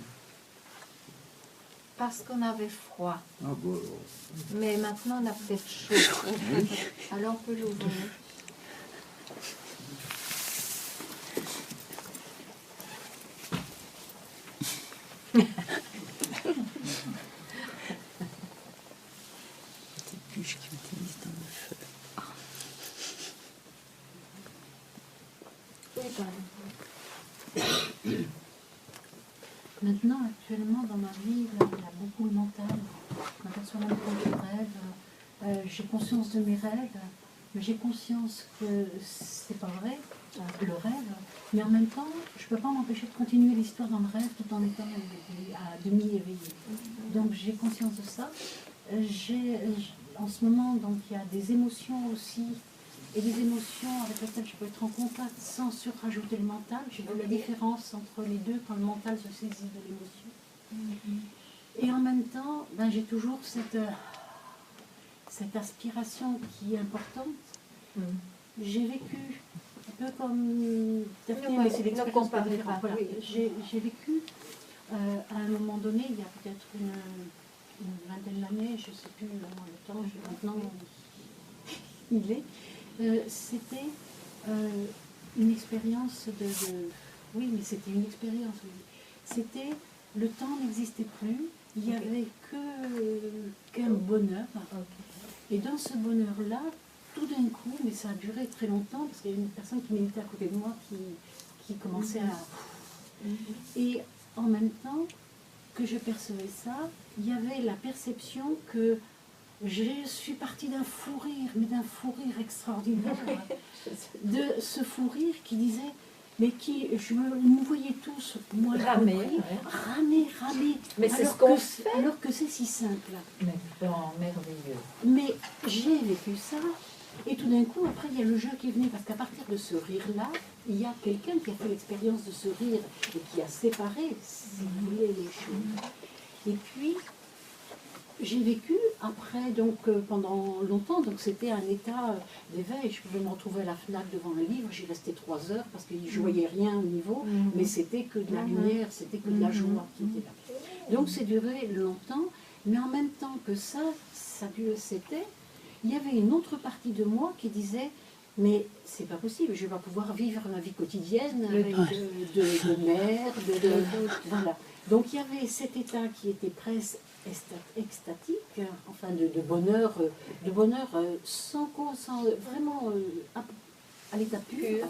Parce qu'on avait froid. Ah bon, alors. Mais maintenant, on a peut-être chaud. Alors, on peut l'ouvrir. Maintenant, actuellement, dans ma vie, là, il y a beaucoup le mental. Je m'aperçois même quand je rêve. J'ai conscience de mes rêves, mais j'ai conscience que c'est pas vrai, le rêve. Mais en même temps, je peux pas m'empêcher de continuer l'histoire dans le rêve tout en étant à demi éveillée. Donc j'ai conscience de ça. En ce moment, donc il y a des émotions aussi. Et des émotions avec lesquelles je peux être en contact sans surrajouter le mental. J'ai vu la différence entre les deux quand le mental se saisit de l'émotion. Et en même temps, ben, j'ai toujours cette aspiration qui est importante. J'ai vécu un peu comme Daphné, mais c'est l'expérience pas différente. Voilà. J'ai vécu à un moment donné, il y a peut-être une vingtaine d'années, je ne sais plus le temps, maintenant il est. C'était une expérience Oui, mais c'était une expérience. Oui. C'était... Le temps n'existait plus, il n'y avait qu'un bonheur. Et dans ce bonheur-là, tout d'un coup, mais ça a duré très longtemps, parce qu'il y a une personne qui méditait à côté de moi qui commençait à... Et en même temps que je percevais ça, il y avait la perception que je suis partie d'un fou rire, mais d'un fou rire extraordinaire, de ce fou rire qui disait, mais nous voyez tous, moi ramer, ramer, mais c'est ce qu'on fait. Alors que c'est si simple. Mais bon, merveilleux. Mais j'ai vécu ça, et tout d'un coup, après, il y a le jeu qui est venu, parce qu'à partir de ce rire-là, il y a quelqu'un qui a fait l'expérience de ce rire, et qui a séparé, si vous voulez, les choses. Et puis... J'ai vécu après, donc pendant longtemps, donc c'était un état d'éveil. Je pouvais me retrouver à la FNAC devant un livre, j'y restais 3 heures parce que je ne voyais rien au niveau, mais c'était que de la lumière, c'était que de la joie qui était là. Donc c'est duré longtemps, mais en même temps que ça c'était, il y avait une autre partie de moi qui disait, mais c'est pas possible, je vais pas pouvoir vivre ma vie quotidienne avec de mère, voilà. Donc il y avait cet état qui était presque extatique, enfin de bonheur sans cause, vraiment à l'état pur.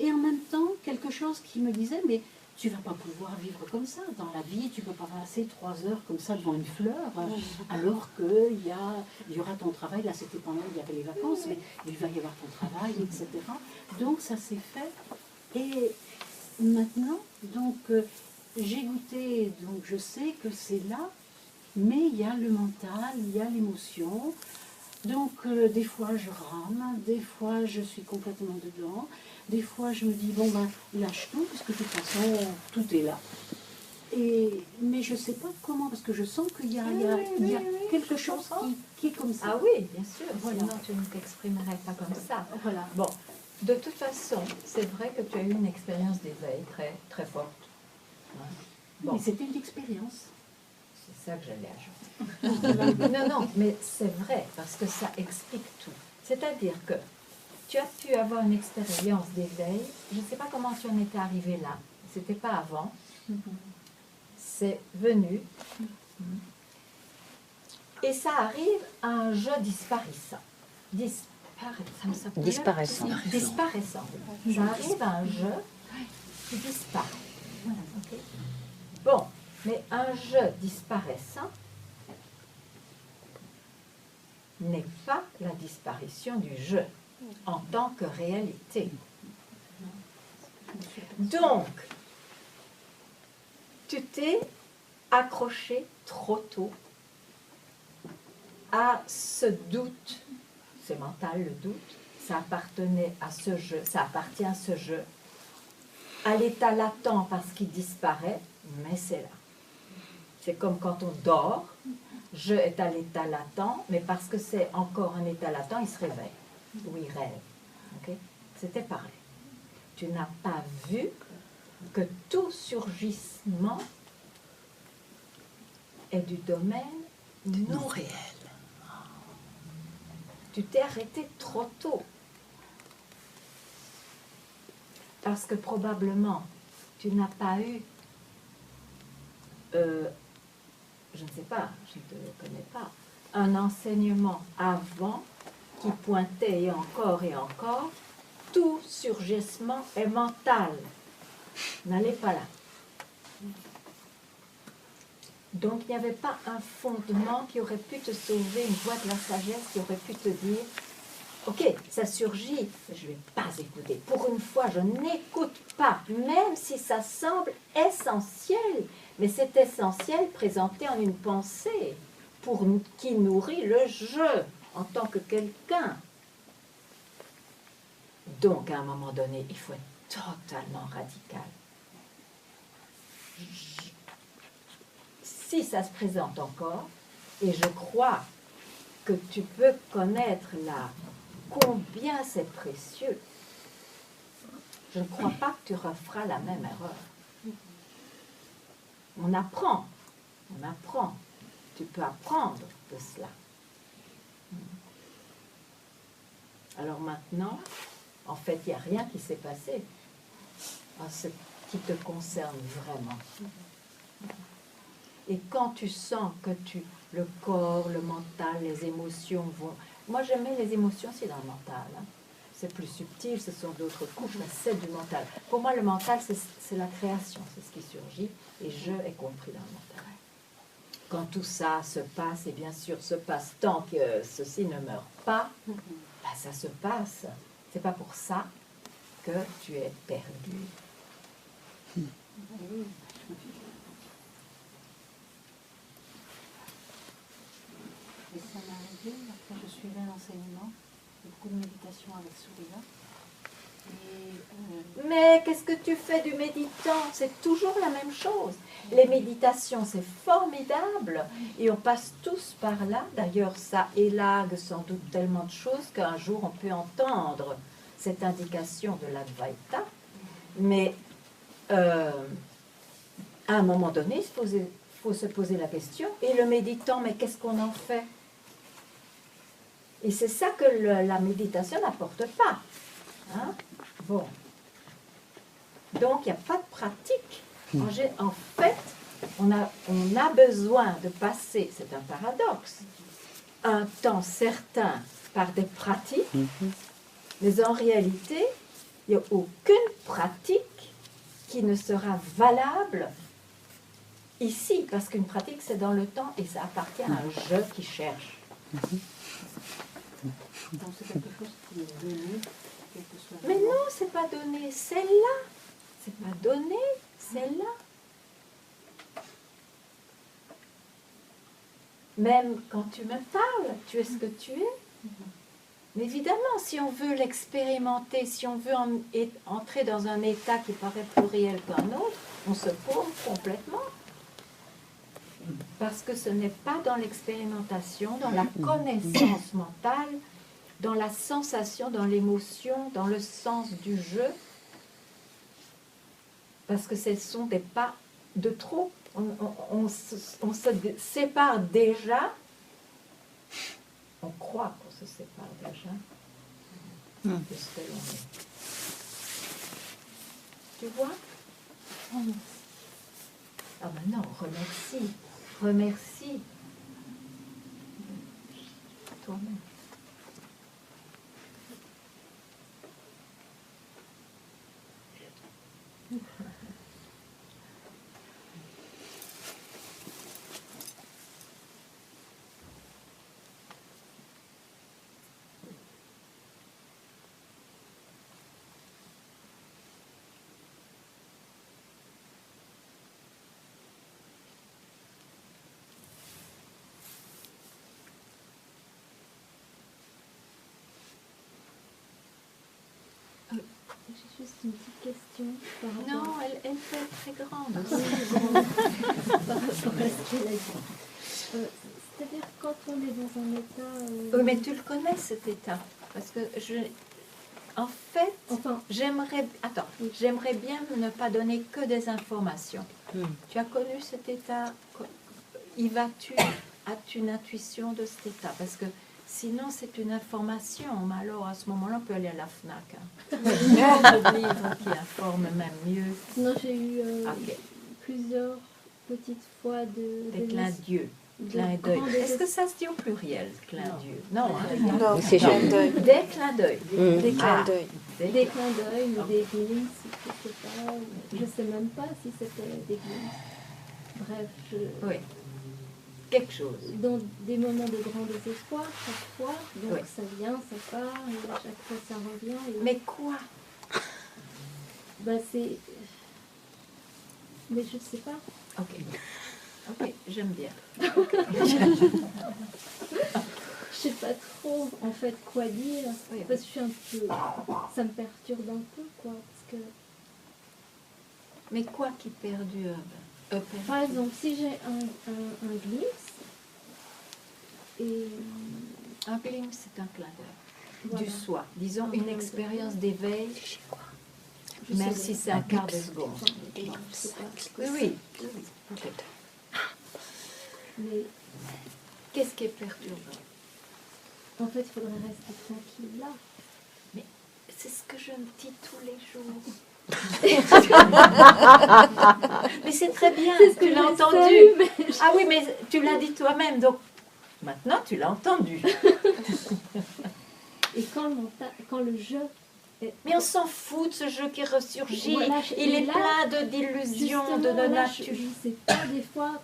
Et en même temps, quelque chose qui me disait, mais tu ne vas pas pouvoir vivre comme ça dans la vie, tu ne peux pas passer 3 heures comme ça devant une fleur, alors qu'il y aura ton travail, là c'était pendant, il y avait les vacances, mais il va y avoir ton travail, etc. Donc ça s'est fait. Et maintenant, donc j'ai goûté, donc je sais que c'est là, mais il y a le mental, il y a l'émotion. Donc des fois je rame, des fois je suis complètement dedans, des fois je me dis bon ben lâche tout, parce que de toute façon tout est là. Mais je ne sais pas comment, parce que je sens qu'il y a quelque chose qui est comme ça. Ah oui, bien sûr, voilà. Sinon tu ne t'exprimerais pas comme ça. Voilà. Bon, de toute façon, c'est vrai que tu as eu une expérience d'éveil très, très forte. Ouais. Bon. Mais c'était une expérience. C'est ça que j'allais ajouter. Non, mais c'est vrai, parce que ça explique tout. C'est-à-dire que tu as pu avoir une expérience d'éveil, je ne sais pas comment tu en étais arrivé là, c'était pas avant, c'est venu, et ça arrive à un jeu disparaissant. Disparaissant. Ça arrive à un jeu qui disparaît. Voilà, okay. Bon, mais un jeu disparaissant n'est pas la disparition du jeu en tant que réalité. Donc, tu t'es accroché trop tôt à ce doute, c'est mental le doute, ça appartenait à ce jeu, ça appartient à ce jeu, à l'état latent parce qu'il disparaît, mais c'est là. C'est comme quand on dort, je est à l'état latent, mais parce que c'est encore un état latent, il se réveille, ou il rêve. Okay? C'était pareil. tu n'as pas vu que tout surgissement est du domaine non réel. Tu t'es arrêté trop tôt. Parce que probablement, tu n'as pas eu, je ne sais pas, je ne te connais pas, un enseignement avant qui pointait et encore, tout surgissement est mental. N'allez pas là. Donc il n'y avait pas un fondement qui aurait pu te sauver, une voie de la sagesse qui aurait pu te dire, ok, ça surgit, mais je ne vais pas écouter. Pour une fois, je n'écoute pas, même si ça semble essentiel, mais c'est essentiel présenté en une pensée qui nourrit le jeu en tant que quelqu'un. Donc, à un moment donné, il faut être totalement radical. Si ça se présente encore, et je crois que tu peux connaître là combien c'est précieux, je ne crois pas que tu referas la même erreur. On apprend. Tu peux apprendre de cela. Alors maintenant, en fait, il n'y a rien qui s'est passé en ce qui te concerne vraiment. Et quand tu sens que le corps, le mental, les émotions vont... Moi, j'aimais les émotions, c'est dans le mental. Hein. C'est plus subtil, ce sont d'autres couches, mais c'est du mental. Pour moi, le mental, c'est la création, c'est ce qui surgit, et je est compris dans le mental. Quand tout ça se passe, et bien sûr se passe tant que ceci ne meurt pas, ben ça se passe. C'est pas pour ça que tu es perdu. Et ça m'est arrivé, après je suivais un enseignement, beaucoup de méditation avec Sourila. Mais qu'est-ce que tu fais du méditant? C'est toujours la même chose. Les méditations, c'est formidable. Et on passe tous par là. D'ailleurs, ça élague sans doute tellement de choses qu'un jour on peut entendre cette indication de l'Advaita. Mais à un moment donné, il faut se poser la question. Et le méditant, mais qu'est-ce qu'on en fait? Et c'est ça que la méditation n'apporte pas. Hein? Bon. Donc, il n'y a pas de pratique. En fait, on a besoin de passer, c'est un paradoxe, un temps certain par des pratiques, mais en réalité, il n'y a aucune pratique qui ne sera valable ici, parce qu'une pratique, c'est dans le temps et ça appartient à un je qui cherche. Donc, c'est quelque chose qui est donné. Mais non, c'est pas donné, c'est là. C'est pas donné, c'est là. Même quand tu me parles, tu es ce que tu es. Mais évidemment, si on veut l'expérimenter, si on veut entrer dans un état qui paraît plus réel qu'un autre, on se paume complètement. Parce que ce n'est pas dans l'expérimentation, dans la connaissance mentale, dans la sensation, dans l'émotion, dans le sens du jeu, parce que ce sont des pas de trop. On se sépare déjà, on croit qu'on se sépare déjà de ce que l'on est. Tu vois? Ah ben non, remercie toi-même. J'ai juste une petite question par rapport... Non, elle fait très grande. par rapport à ce qu'elle a dit. C'est-à-dire quand on est dans un état... Oui, mais tu le connais cet état. Parce que En fait, Enfin, j'aimerais bien ne pas donner que des informations. Tu as connu cet état? Y vas-tu? As-tu une intuition de cet état? Parce que sinon, c'est une information. Mais alors, à ce moment-là, on peut aller à la FNAC. Hein. Il y a des livres qui informent même mieux. non, j'ai eu Ok. plusieurs petites fois Des clins d'yeux. Clin d'œil. Est-ce que ça se dit au pluriel, clin d'yeux? Non, hein? Non, c'est joli. Des clins d'œil. Des clins d'œil. des clins d'œil ou des glimpses, je sais pas. Je sais même pas si c'était des glimpses. Bref, Oui. Quelque chose. dans des moments de grand désespoir, chaque fois, donc Oui. ça vient, ça part, et à chaque fois ça revient. Et Mais quoi? bah, c'est. Mais je sais pas. Ok. Ok, j'aime bien. Je sais pas trop en fait quoi dire. Oui. Parce que je suis un peu. Ça me perturbe un peu, quoi. Parce que, Mais quoi qui perdure? par exemple, si j'ai un glimpse, et. Un glimpse, c'est un clin d'œil. Voilà. Du soi. Disons Un une clin expérience d'œil. d'éveil, Je même sais si pas. c'est un quart de seconde. Enfin, je sais pas. Oui, oui. Ok. Mais Qu'est-ce qui est perturbant? en fait, il faudrait rester tranquille là. C'est ce que je me dis tous les jours. Mais c'est très bien, C'est ce que tu l'as j'essaie, entendu. mais Ah oui, mais tu l'as dit toi-même, donc maintenant tu l'as entendu. Et quand le jeu est... Mais on s'en fout de ce jeu qui ressurgit. Voilà, Il et est là, plein d'illusions, justement, de là, nature. je ne sais pas des fois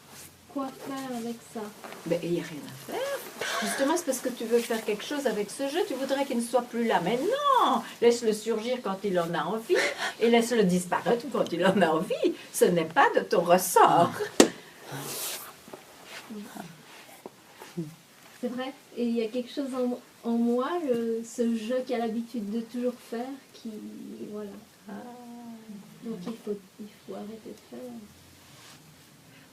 quoi faire avec ça. Mais il n'y a rien à faire. Justement, c'est parce que tu veux faire quelque chose avec ce jeu, tu voudrais qu'il ne soit plus là. Mais non, laisse-le surgir quand il en a envie et laisse-le disparaître quand il en a envie. Ce n'est pas de ton ressort. C'est vrai. Et il y a quelque chose en moi, ce jeu qui a l'habitude de toujours faire, qui... Voilà. Donc il faut arrêter de faire.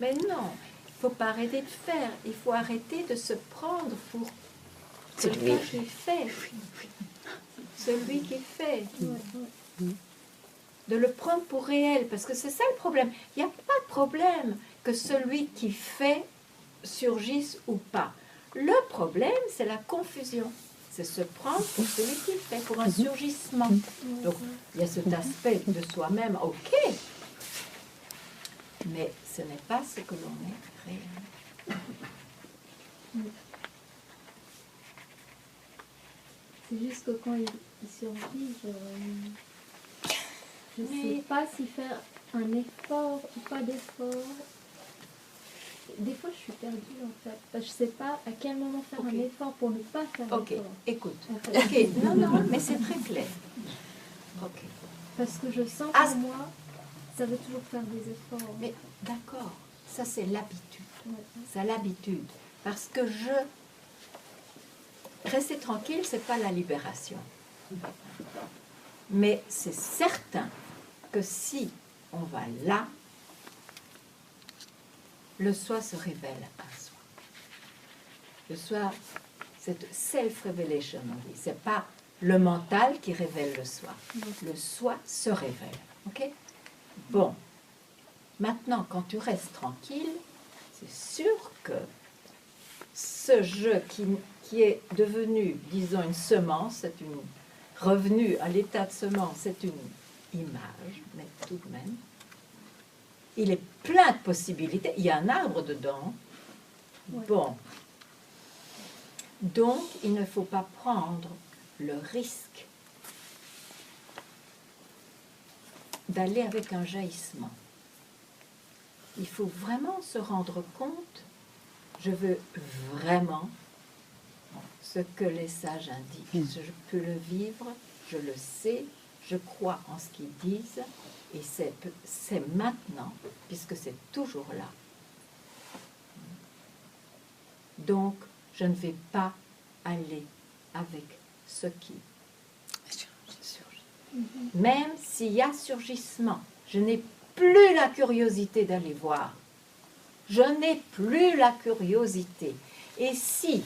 Mais non, il ne faut pas arrêter de faire. Il faut arrêter de se prendre pour celui qui fait. Celui qui fait. De le prendre pour réel. Parce que c'est ça le problème. Il n'y a pas de problème que celui qui fait surgisse ou pas. Le problème, c'est la confusion. C'est se prendre pour celui qui fait, pour un surgissement. Donc, il y a cet aspect de soi-même, ok. Mais ce n'est pas ce que l'on est réellement. C'est juste que quand il survit, je ne sais pas si faire un effort ou pas d'effort. Des fois, je suis perdue en fait. Parce que je ne sais pas à quel moment faire un effort pour ne pas faire Ok, l'effort. écoute. En fait. Ok, non, mais c'est très clair. Ok. Parce que je sens Ah, pour moi, ça veut toujours faire des efforts. Mais d'accord, ça c'est l'habitude. Ouais. C'est l'habitude. Parce que rester tranquille, c'est pas la libération. Mais c'est certain que si on va là, le soi se révèle à soi. Le soi, c'est self-revelation, on dit. C'est pas le mental qui révèle le soi. Le soi se révèle. Ok? Bon. Maintenant, quand tu restes tranquille, c'est sûr que ce jeu qui est devenu, disons, une semence, c'est une revenu à l'état de semence, c'est une image, mais tout de même, il est plein de possibilités. Il y a un arbre dedans. Ouais. Bon. Donc, il ne faut pas prendre le risque d'aller avec un jaillissement. Il faut vraiment se rendre compte, je veux vraiment ce que les sages indiquent. Je peux le vivre, je le sais, je crois en ce qu'ils disent, et c'est maintenant, puisque c'est toujours là. Donc, je ne vais pas aller avec ce qui surgit. Même s'il y a surgissement, je n'ai plus la curiosité d'aller voir. Je n'ai plus la curiosité. Et si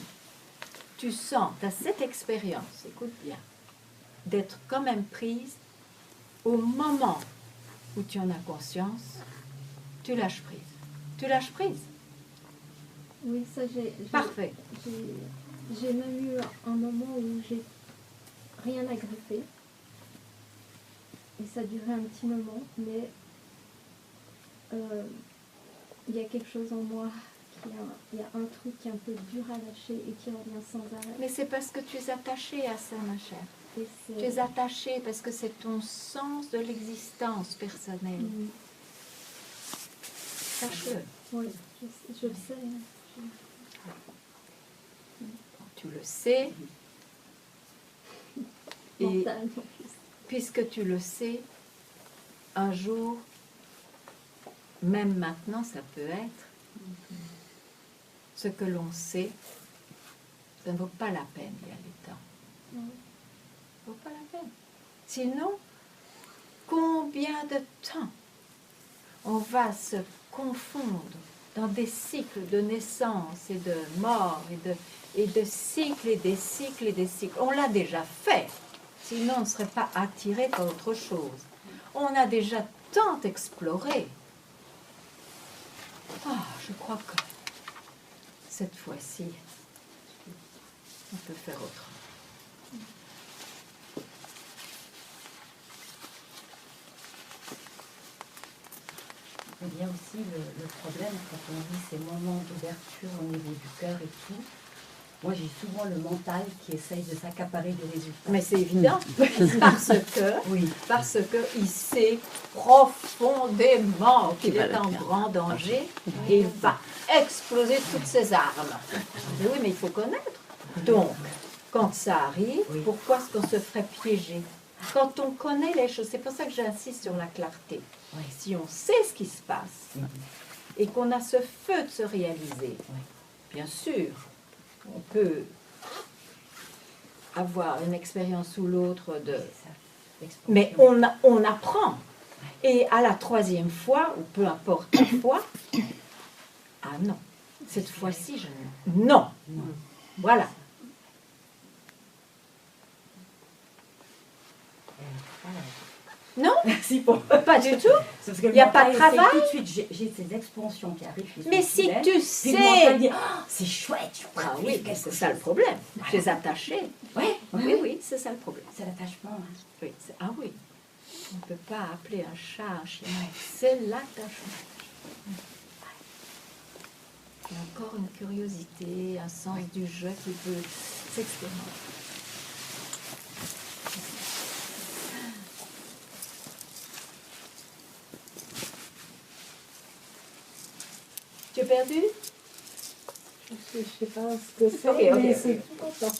tu sens, tu as cette expérience, écoute bien, d'être quand même prise au moment où tu en as conscience, tu lâches prise. Tu lâches prise. Oui, ça Parfait. j'ai même eu un moment où j'ai rien à greffer. Et ça a duré un petit moment, mais il y a quelque chose en moi, il y a un truc qui est un peu dur à lâcher et qui revient sans arrêt. Mais c'est parce que tu es attachée à ça, ma chère. Et Tu es attachée parce que c'est ton sens de l'existence personnelle. Sache-le. Oui, je le sais. Tu le sais. Et Mental, en plus. puisque tu le sais, un jour, même maintenant, ça peut être, ce que l'on sait, ça ne vaut pas la peine d'y aller dedans. Non. Ça ne vaut pas la peine. Sinon, combien de temps on va se confondre dans des cycles de naissance et de mort et de cycles et des cycles et des cycles. On l'a déjà fait, sinon on ne serait pas attiré par autre chose. On a déjà tant exploré. Ah, je crois que cette fois-ci, on peut faire autrement. Il y a aussi le problème quand on vit ces moments d'ouverture au niveau du cœur et tout. Moi, j'ai souvent le mental qui essaye de s'accaparer du résultat. Mais c'est évident, Oui. parce que il sait profondément qu'il est en grand danger et il va exploser toutes ses armes. Mais oui, mais il faut connaître. Donc, quand ça arrive, pourquoi est-ce qu'on se ferait piéger? Quand on connaît les choses, c'est pour ça que j'insiste sur la clarté. Si on sait ce qui se passe et qu'on a ce feu de se réaliser, bien sûr, on peut avoir une expérience ou l'autre de... Mais on apprend. Et à la troisième fois, ou peu importe la fois, ah non, cette fois-ci, je ne... Non. Voilà. Non, Merci pour... pas du tout. Parce que Il n'y a pas de mental essaie travail. Tout de suite, j'ai ces expansions qui arrivent. qui sont Mais si soudaines. tu Puis sais... le mental dit, ah, c'est chouette, je pourrais Ah vivre oui, quelque c'est chose. ça le problème. Tu es attaché. Ouais, Oui, oui, c'est ça le problème. C'est l'attachement. Hein. Oui, ah oui, on ne peut pas appeler un chat un chien. C'est l'attachement. Il y a encore une curiosité, un sens du jeu qui peut s'exprimer. Tu es perdu? Je ne sais pas ce que c'est, Ok, mais ok. c'est tout content.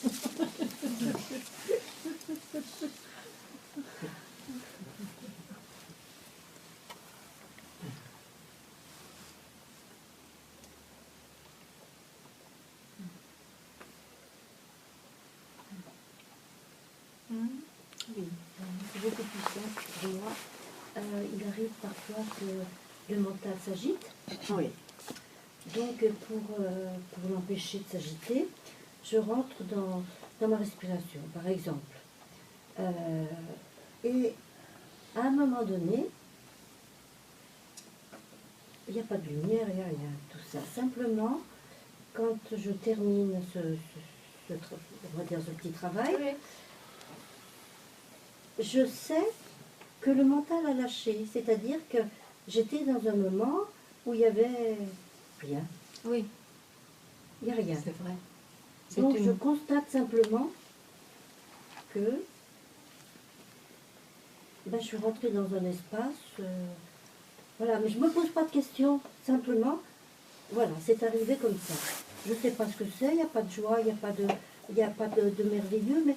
Oui. C'est beaucoup plus simple pour moi. Il arrive parfois que le mental s'agite. Oui. Donc, pour l'empêcher de s'agiter, je rentre dans ma respiration, par exemple. Et à un moment donné, il n'y a pas de lumière, il n'y a rien, tout ça. Simplement, quand je termine on va dire ce petit travail, Oui. je sais que le mental a lâché. C'est-à-dire que j'étais dans un moment où il n'y avait rien. Oui, Il n'y a rien. c'est vrai. C'est Donc je une... constate simplement que je suis rentrée dans un espace. Voilà, mais je ne me pose pas de questions. Simplement, voilà, c'est arrivé comme ça. Je ne sais pas ce que c'est, il n'y a pas de joie, il n'y a pas de merveilleux, mais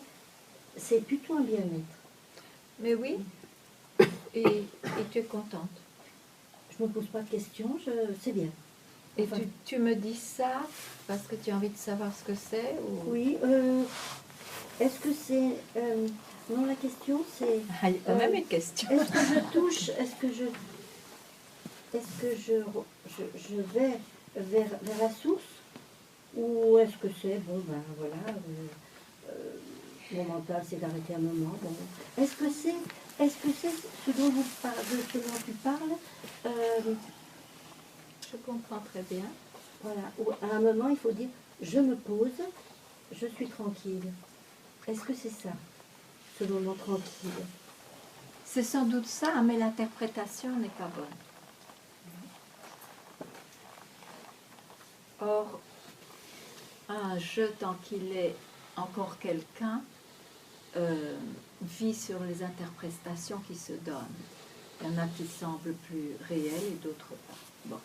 c'est plutôt un bien-être. Mais oui, et tu es contente. Je ne me pose pas de questions, c'est bien. Et Enfin, tu me dis ça parce que tu as envie de savoir ce que c'est ou... oui, est-ce que c'est... non, la question c'est... Ah, il y a quand même une question. Est-ce que je touche, est-ce que je vais vers la source, ou est-ce que c'est, bon ben voilà, Mon mental, c'est d'arrêter un moment. Bon. Est-ce que c'est ce dont tu parles Je comprends très bien. Voilà. Où à un moment, il faut dire, je me pose, je suis tranquille. Est-ce que c'est ça, ce moment tranquille? C'est sans doute ça, mais l'interprétation n'est pas bonne. Or, un je, tant qu'il est encore quelqu'un, vit sur les interprétations qui se donnent. Il y en a qui semblent plus réelles et d'autres pas. Bon.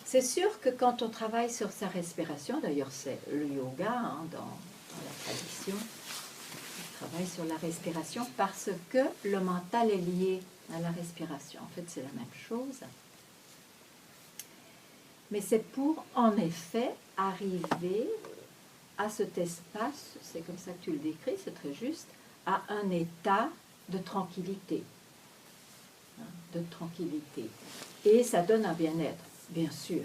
C'est sûr que quand on travaille sur sa respiration, d'ailleurs c'est le yoga hein, dans la tradition, on travaille sur la respiration parce que le mental est lié à la respiration. En fait, c'est la même chose. Mais c'est pour, en effet, arriver à cet espace, c'est comme ça que tu le décris, c'est très juste, à un état de tranquillité. De tranquillité. Et ça donne un bien-être, bien sûr.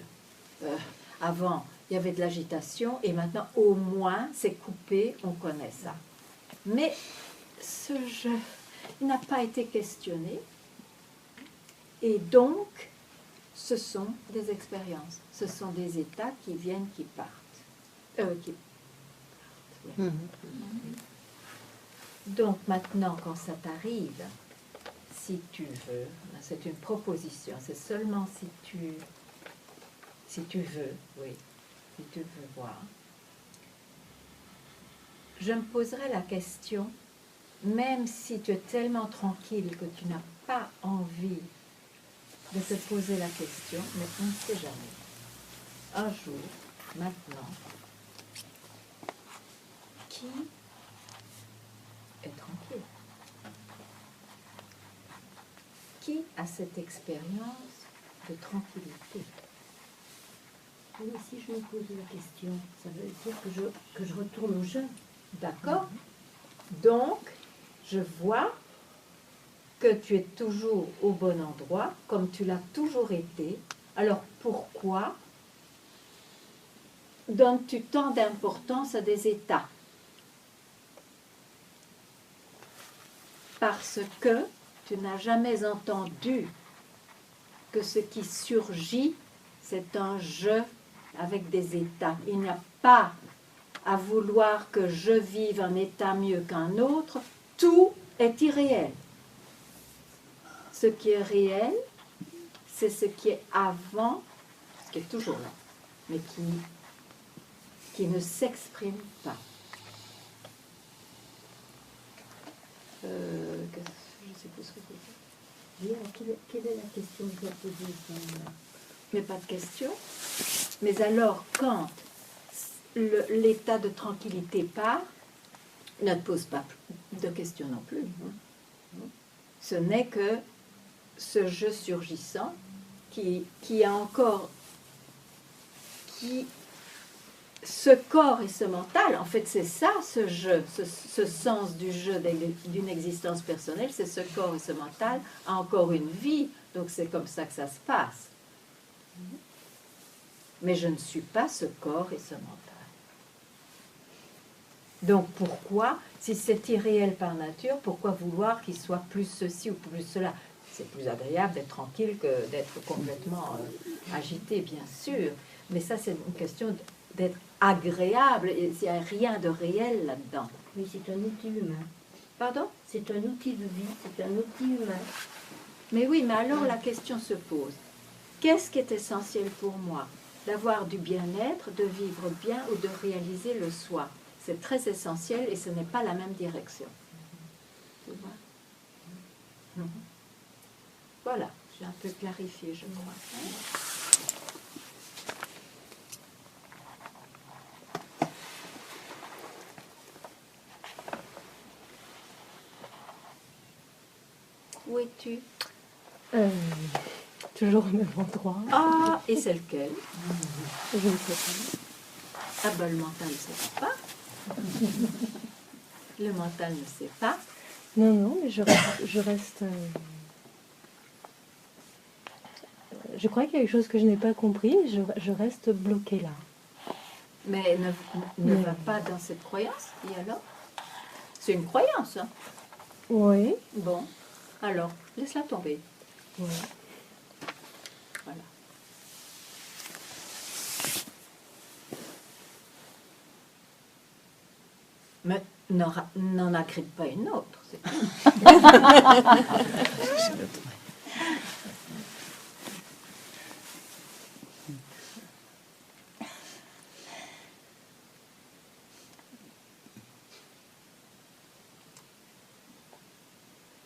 Avant, il y avait de l'agitation et maintenant, au moins, c'est coupé, on connaît ça. Mais ce jeu n'a pas été questionné et donc, ce sont des expériences, ce sont des états qui viennent, qui partent. Ouais. Donc maintenant, quand ça t'arrive, si tu veux, c'est une proposition, c'est seulement si tu veux, oui, si tu veux voir. Je me poserai la question, même si tu es tellement tranquille que tu n'as pas envie de te poser la question, mais on ne sait jamais. Un jour, maintenant, qui est tranquille? Qui a cette expérience de tranquillité? Oui, si je me pose la question, ça veut dire que je retourne au jeu. D'accord? Donc, je vois que tu es toujours au bon endroit, comme tu l'as toujours été. Alors, pourquoi donnes-tu tant d'importance à des états? Parce que tu n'as jamais entendu que ce qui surgit, c'est un je avec des états. Il n'y a pas à vouloir que je vive un état mieux qu'un autre. Tout est irréel. Ce qui est réel, c'est ce qui est avant, ce qui est toujours là, mais qui ne s'exprime pas. Je ne sais plus ce que tu dis. Quelle est la question que tu as posée? Mais pas de question. Mais alors, quand l'état de tranquillité part, ne te pose pas de questions non plus. Ce n'est que ce jeu surgissant qui a encore... ce corps et ce mental, en fait, c'est ça, ce jeu, ce sens du jeu d'une existence personnelle, c'est ce corps et ce mental a encore une vie, donc c'est comme ça que ça se passe. Mais je ne suis pas ce corps et ce mental. Donc pourquoi, si c'est irréel par nature, pourquoi vouloir qu'il soit plus ceci ou plus cela? C'est plus agréable d'être tranquille que d'être complètement agité, bien sûr. Mais ça, c'est une question d'être agréable, et il n'y a rien de réel là-dedans. Oui, c'est un outil humain. Pardon? C'est un outil de vie, c'est un outil humain. Mais oui, mais alors la question se pose. Qu'est-ce qui est essentiel pour moi? D'avoir du bien-être, de vivre bien ou de réaliser le soi? C'est très essentiel et ce n'est pas la même direction. Tu vois? Voilà, j'ai un peu clarifié, je crois. Où es-tu? Toujours au même endroit. Ah, et c'est lequel? Je ne sais pas. Ah ben le mental ne sait pas. Le mental ne sait pas. Non, non, mais je reste je crois qu'il y a quelque chose que je n'ai pas compris, je reste bloquée là. Mais ne va pas dans cette croyance, et alors? C'est une croyance. Hein. Oui. Bon, alors, laisse-la tomber. Oui. Voilà. Mais n'en agrippe pas une autre. C'est tout.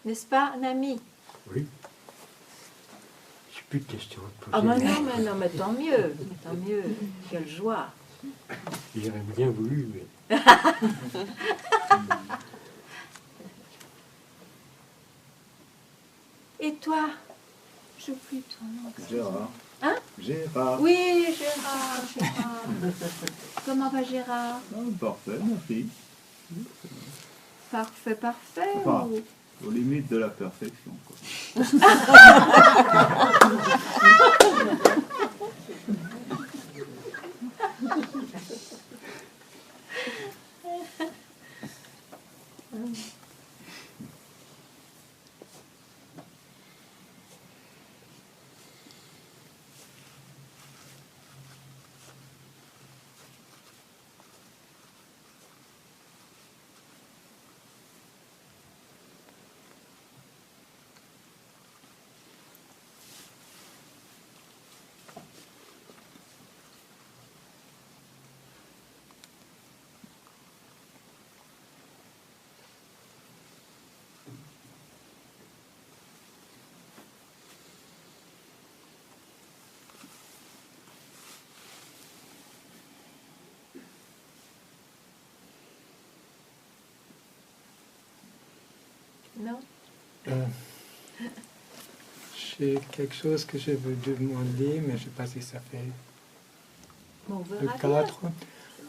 N'est-ce pas, Nami? Oui. J'ai plus de questions à te poser. Ah ben non, mais tant mieux. Tant mieux. Quelle joie. J'aurais bien voulu, mais... Et toi? J'oublie ton nom. Gérard. Hein? Gérard. Oui, Gérard. Comment va Gérard? Ah, parfait, merci. Parfait, parfait. Enfin, ou- aux limites de la perfection, quoi. Non? J'ai quelque chose que je veux demander, mais je ne sais pas si ça fait Bon, on le verra bien. 4.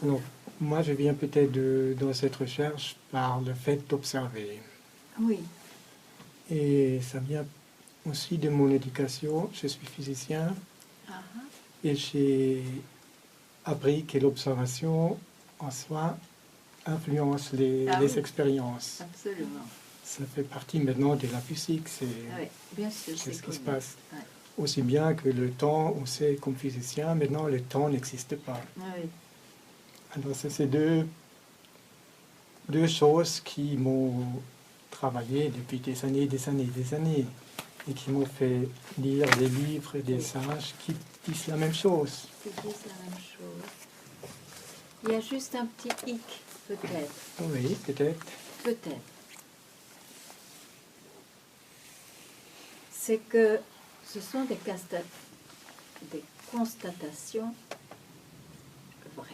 Alors, moi, je viens peut-être dans cette recherche par le fait d'observer. Oui. Et ça vient aussi de mon éducation. Je suis physicien Ah, et j'ai appris que l'observation en soi influence les oui. expériences. absolument. Ça fait partie maintenant de la physique. C'est Oui, bien sûr. c'est ce qui se connu. passe. Ouais. Aussi bien que le temps, on sait comme physicien, maintenant le temps n'existe pas. Oui. Alors ça, c'est deux choses qui m'ont travaillé depuis des années, et qui m'ont fait lire des livres et des sages qui disent la même chose. Ils disent la même chose. Il y a juste un petit hic, peut-être. Oui, peut-être. Peut-être. C'est que ce sont des constatations vraies.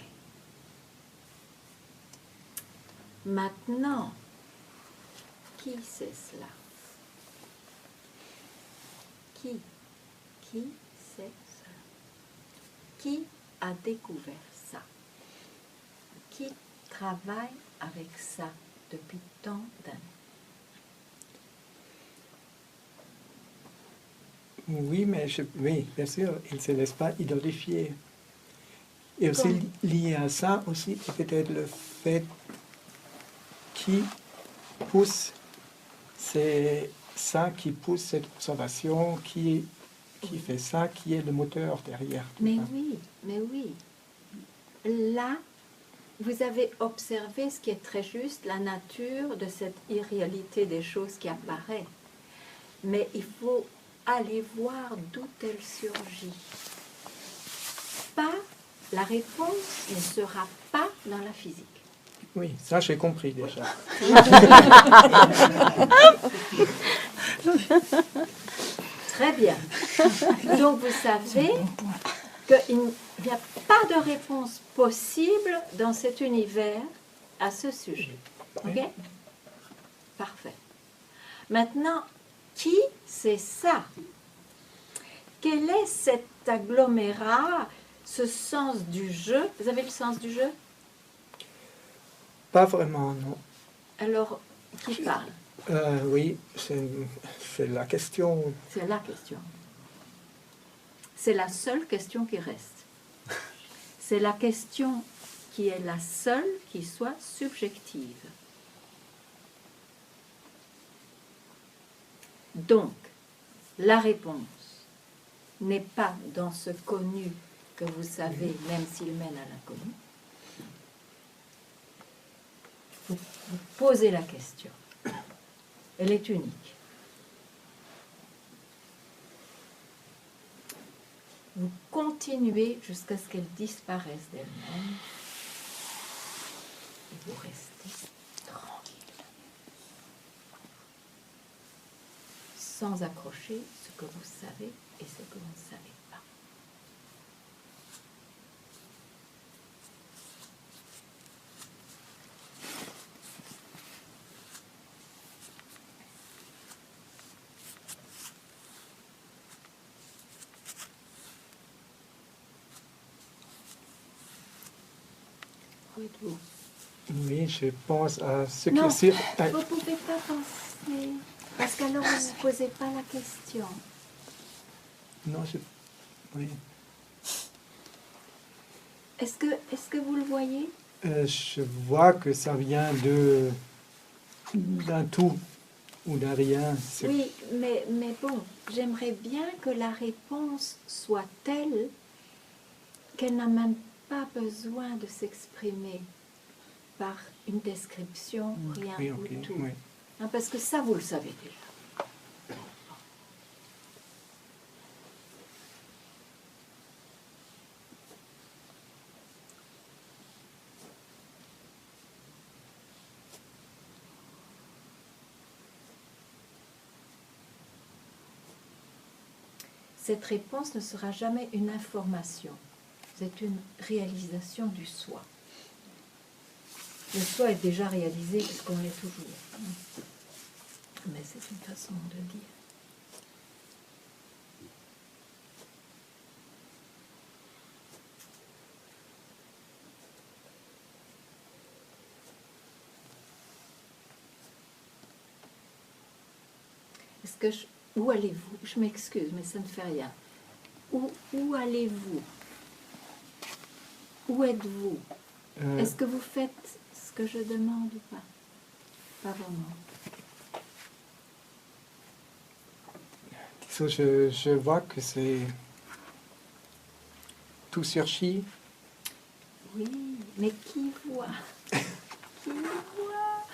Maintenant, qui c'est cela? Qui c'est cela? Qui a découvert ça? Qui travaille avec ça depuis tant d'années? Oui, mais oui, bien sûr, il ne se laisse pas identifier. Et aussi lié à ça, aussi, c'est peut-être le fait qui pousse, c'est ça qui pousse cette observation, qui fait ça, qui est le moteur derrière. tout Mais ça. oui, mais oui. Là, vous avez observé ce qui est très juste, la nature de cette irréalité des choses qui apparaît. Mais il faut aller voir d'où elle surgit. La réponse ne sera pas dans la physique. Oui, ça j'ai compris déjà. Très bien. Donc vous savez qu'il n'y a pas de réponse possible dans cet univers à ce sujet. Ok? Parfait. Maintenant, qui c'est ça? Quel est cet agglomérat, ce sens du jeu? Vous avez le sens du jeu? Pas vraiment, non. Alors, qui parle? Oui, c'est la question. C'est la question. C'est la seule question qui reste. C'est la question qui est la seule qui soit subjective. Donc, la réponse n'est pas dans ce connu que vous savez, même s'il mène à l'inconnu. Vous posez la question. Elle est unique. Vous continuez jusqu'à ce qu'elle disparaisse d'elle-même. Et vous restez tranquille. Sans accrocher ce que vous savez et ce que vous ne savez pas. Où êtes-vous? Oui, je pense à ce Non, que c'est. vous ne pouvez pas penser, parce qu'alors vous ne posez pas la question. Non, oui. Est-ce que vous le voyez? Je vois que ça vient d'un tout ou d'un rien. Oui, mais bon, j'aimerais bien que la réponse soit telle qu'elle n'a même pas besoin de s'exprimer par une description, rien Oui, ou ok, tout. oui. Hein, parce que ça, vous le savez déjà. Cette réponse ne sera jamais une information, c'est une réalisation du soi. Le soi est déjà réalisé puisqu'on l'est toujours. Mais c'est une façon de dire. Est-ce que où allez-vous? Je m'excuse, mais ça ne fait rien. Où allez-vous? Où êtes-vous? Est-ce que vous faites ce que je demande ou pas? Pas vraiment. Je vois que c'est tout surchi. Oui, mais qui voit? Qui voit?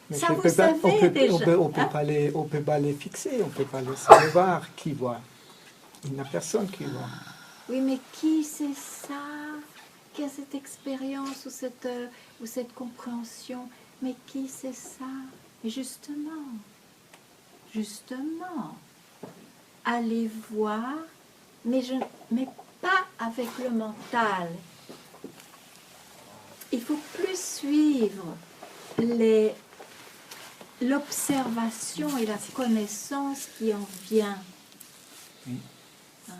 Mais ça, je vous peux pas- savez déjà. on peut Hein? pas les fixer, on peut pas les savoir qui voit. Il n'y a personne qui voit. Oui, mais qui c'est ça? Qui a cette expérience ou cette compréhension? Mais qui c'est ça? Et justement, allez voir, mais pas avec le mental. Il faut plus suivre l'observation et la connaissance qui en vient. Hein?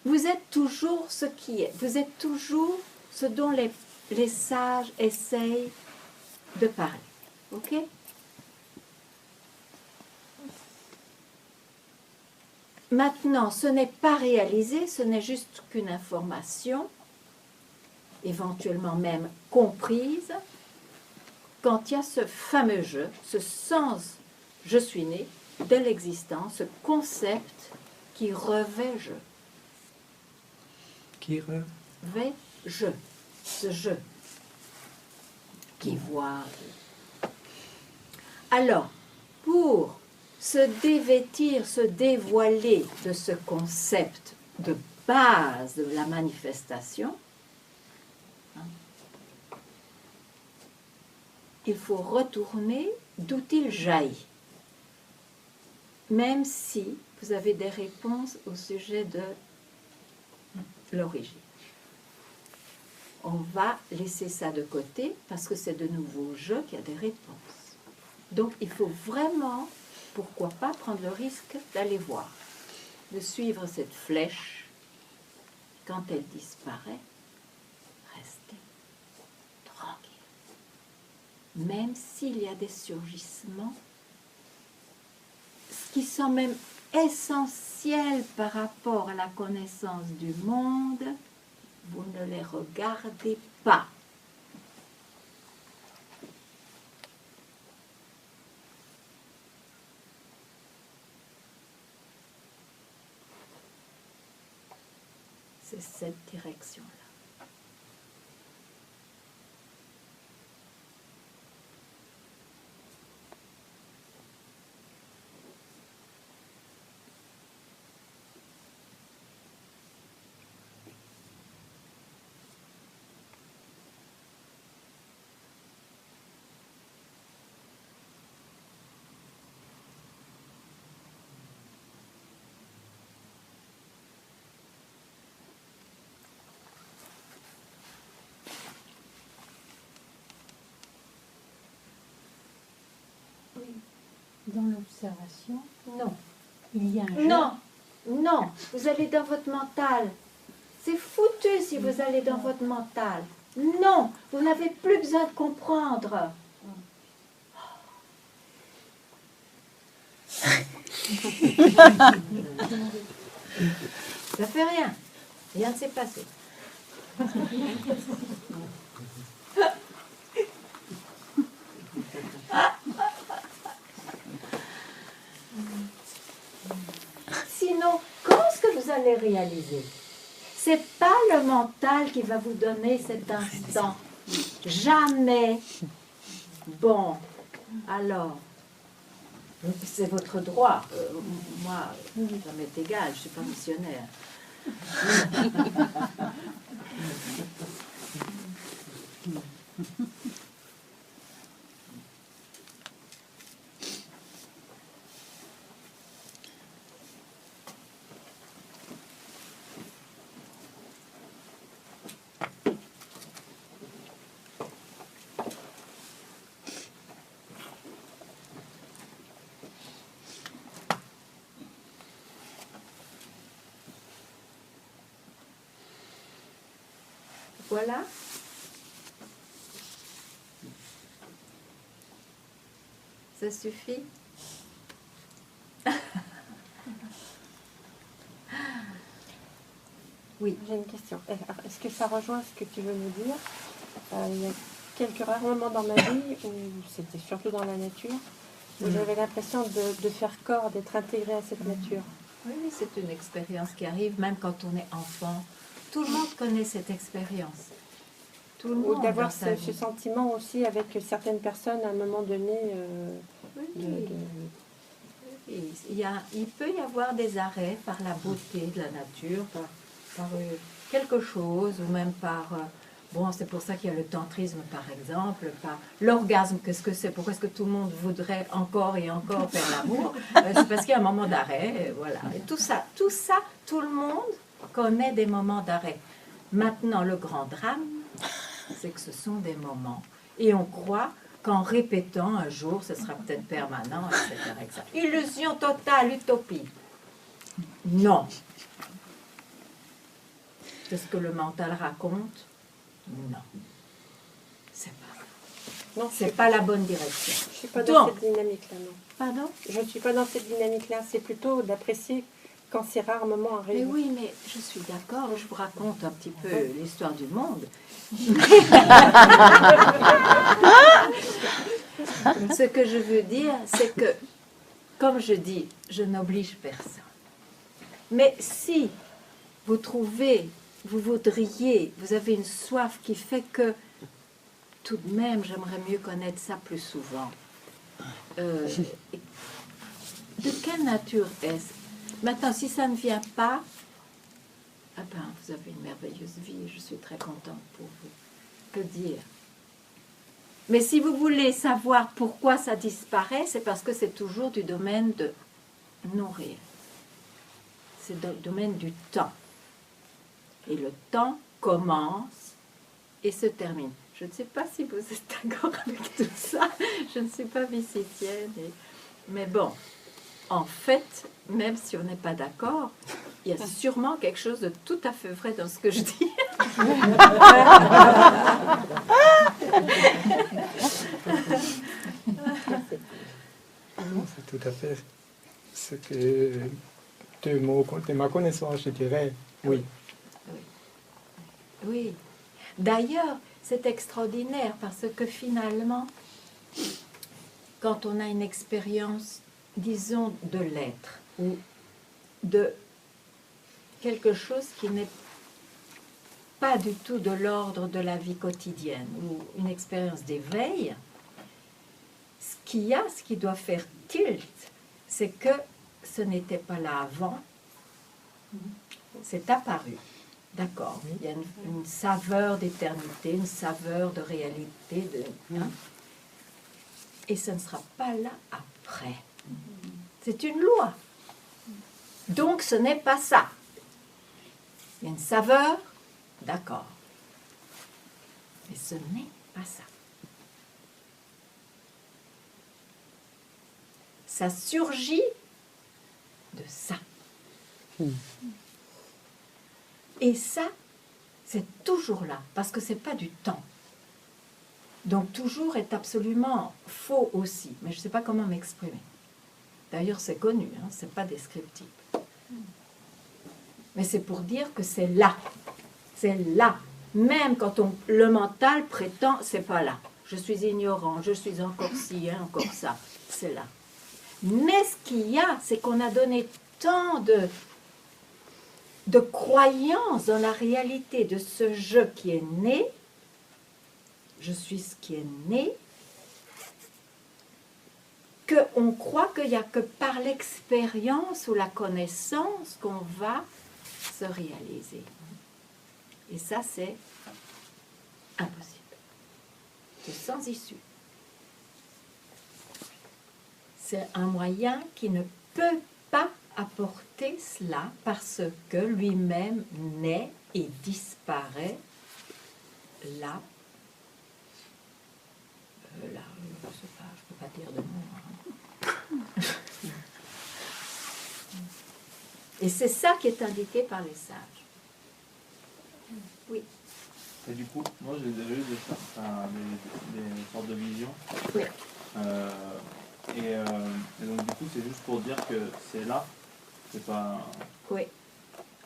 Vous êtes toujours ce qui est. Vous êtes toujours ce dont les sages essayent de parler. Ok? Maintenant, ce n'est pas réalisé, ce n'est juste qu'une information, éventuellement même comprise, quand il y a ce fameux je, ce sens « je suis né » de l'existence, ce concept qui revêt je. Qui Revêt je, ce je qui voit. Alors, pour se dévêtir, se dévoiler de ce concept de base de la manifestation, il faut retourner d'où il jaillit, même si vous avez des réponses au sujet de l'origine. On va laisser ça de côté parce que c'est de nouveau je qui a des réponses. Donc il faut vraiment, pourquoi pas, prendre le risque d'aller voir, de suivre cette flèche. Quand elle disparaît, restez tranquille. Même s'il y a des surgissements, ce qui sont même essentiels par rapport à la connaissance du monde, vous ne les regardez pas. C'est cette direction-là. Dans l'observation, Non. il y a un jeu. Non, non, vous allez dans votre mental. C'est foutu si vous allez dans votre mental. Non, vous n'avez plus besoin de comprendre. Ça fait rien. Rien ne s'est passé. Sinon, comment est-ce que vous allez réaliser? C'est pas le mental qui va vous donner cet instant. Jamais. Bon, alors, c'est votre droit. Moi, ça m'est égal, je ne suis pas missionnaire. Voilà. Ça suffit? Oui. J'ai une question. Est-ce que ça rejoint ce que tu veux nous dire? Il y a quelques rares moments dans ma vie où c'était surtout dans la nature, où j'avais l'impression de faire corps, d'être intégrée à cette nature. Oui, c'est une expérience qui arrive même quand on est enfant. Tout le monde connaît cette expérience. Tout le monde. Ou d'avoir ce sentiment aussi avec certaines personnes à un moment donné. Il peut y avoir des arrêts par la beauté de la nature, par quelque chose, ou même par... bon, c'est pour ça qu'il y a le tantrisme, par exemple, par l'orgasme. Qu'est-ce que c'est? Pourquoi est-ce que tout le monde voudrait encore et encore faire l'amour? C'est parce qu'il y a un moment d'arrêt, voilà. Et tout ça, tout le monde connaît des moments d'arrêt. Maintenant, le grand drame, c'est que ce sont des moments. Et on croit qu'en répétant un jour, ce sera peut-être permanent, etc., etc. Illusion totale, utopie. Non. C'est ce que le mental raconte? Non. C'est pas. Non, c'est pas la bonne direction. Je ne suis pas dans cette dynamique-là, non. Pardon? Je ne suis pas dans cette dynamique-là. C'est plutôt d'apprécier quand ces rares moments arrivent. Mais oui, mais je suis d'accord. Je vous raconte un petit peu l'histoire du monde. Ce que je veux dire, c'est que, comme je dis, je n'oblige personne. Mais si vous trouvez, vous voudriez, vous avez une soif qui fait que, tout de même, j'aimerais mieux connaître ça plus souvent. De quelle nature est-ce? Maintenant, si ça ne vient pas, ah ben, vous avez une merveilleuse vie et je suis très contente pour vous. Que dire? Mais si vous voulez savoir pourquoi ça disparaît, c'est parce que c'est toujours du domaine de nourrir. C'est le domaine du temps. Et le temps commence et se termine. Je ne sais pas si vous êtes d'accord avec tout ça. Je ne suis pas mysicienne. Mais bon, en fait, même si on n'est pas d'accord, il y a sûrement quelque chose de tout à fait vrai dans ce que je dis. C'est tout à fait ce que, de ma connaissance, je dirais, oui. Oui. D'ailleurs, c'est extraordinaire parce que finalement, quand on a une expérience, disons, de l'être ou de quelque chose qui n'est pas du tout de l'ordre de la vie quotidienne ou une expérience d'éveil, ce qui doit faire tilt, c'est que ce n'était pas là avant, c'est apparu. D'accord, il y a une saveur d'éternité, une saveur de réalité, et ce ne sera pas là après. C'est une loi. Donc ce n'est pas ça. Il y a une saveur, d'accord. Mais ce n'est pas ça. Ça surgit de ça. Et ça, c'est toujours là, parce que ce n'est pas du temps. Donc toujours est absolument faux aussi, mais je ne sais pas comment m'exprimer. D'ailleurs, c'est connu, hein, ce n'est pas descriptif. Mais c'est pour dire que c'est là. C'est là. Même quand le mental prétend, c'est pas là. Je suis ignorant, je suis encore ci, hein, encore ça. C'est là. Mais ce qu'il y a, c'est qu'on a donné tant de croyance dans la réalité de ce je qui est né. Je suis ce qui est né, qu'on croit qu'il n'y a que par l'expérience ou la connaissance qu'on va se réaliser. Et ça, c'est impossible. C'est sans issue. C'est un moyen qui ne peut pas apporter cela parce que lui-même naît et disparaît là. Là, je ne sais pas, je ne peux pas dire de mots. Hein. Et c'est ça qui est indiqué par les sages. Oui. Et du coup, moi j'ai déjà eu des sortes de visions. Oui. Et donc du coup, c'est juste pour dire que c'est là, c'est pas. Oui.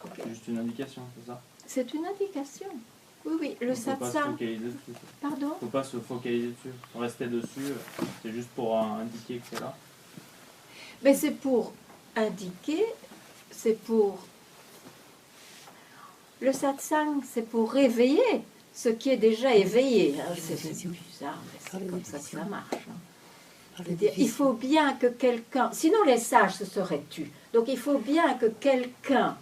Okay. C'est juste une indication, c'est ça? C'est une indication. Oui, oui, le satsang. Il ne faut pas se focaliser dessus. Pardon? Il ne faut pas se focaliser dessus. Rester dessus, c'est juste pour indiquer que c'est là. Mais c'est pour indiquer, c'est pour... Le satsang, c'est pour réveiller ce qui est déjà éveillé. Hein. C'est bizarre, mais c'est comme ça que ça marche. Hein. C'est-à-dire, il faut bien que quelqu'un... Sinon, les sages se seraient tus. Donc, il faut bien que quelqu'un...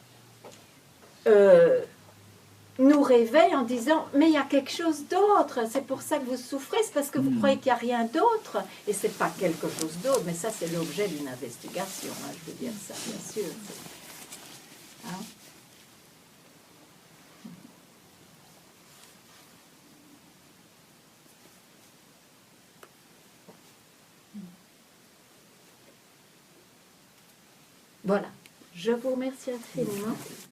nous réveille en disant mais il y a quelque chose d'autre, c'est pour ça que vous souffrez, c'est parce que vous croyez qu'il n'y a rien d'autre, et c'est pas quelque chose d'autre, mais ça c'est l'objet d'une investigation, hein, je veux dire ça, bien sûr. Hein? Voilà, je vous remercie infiniment.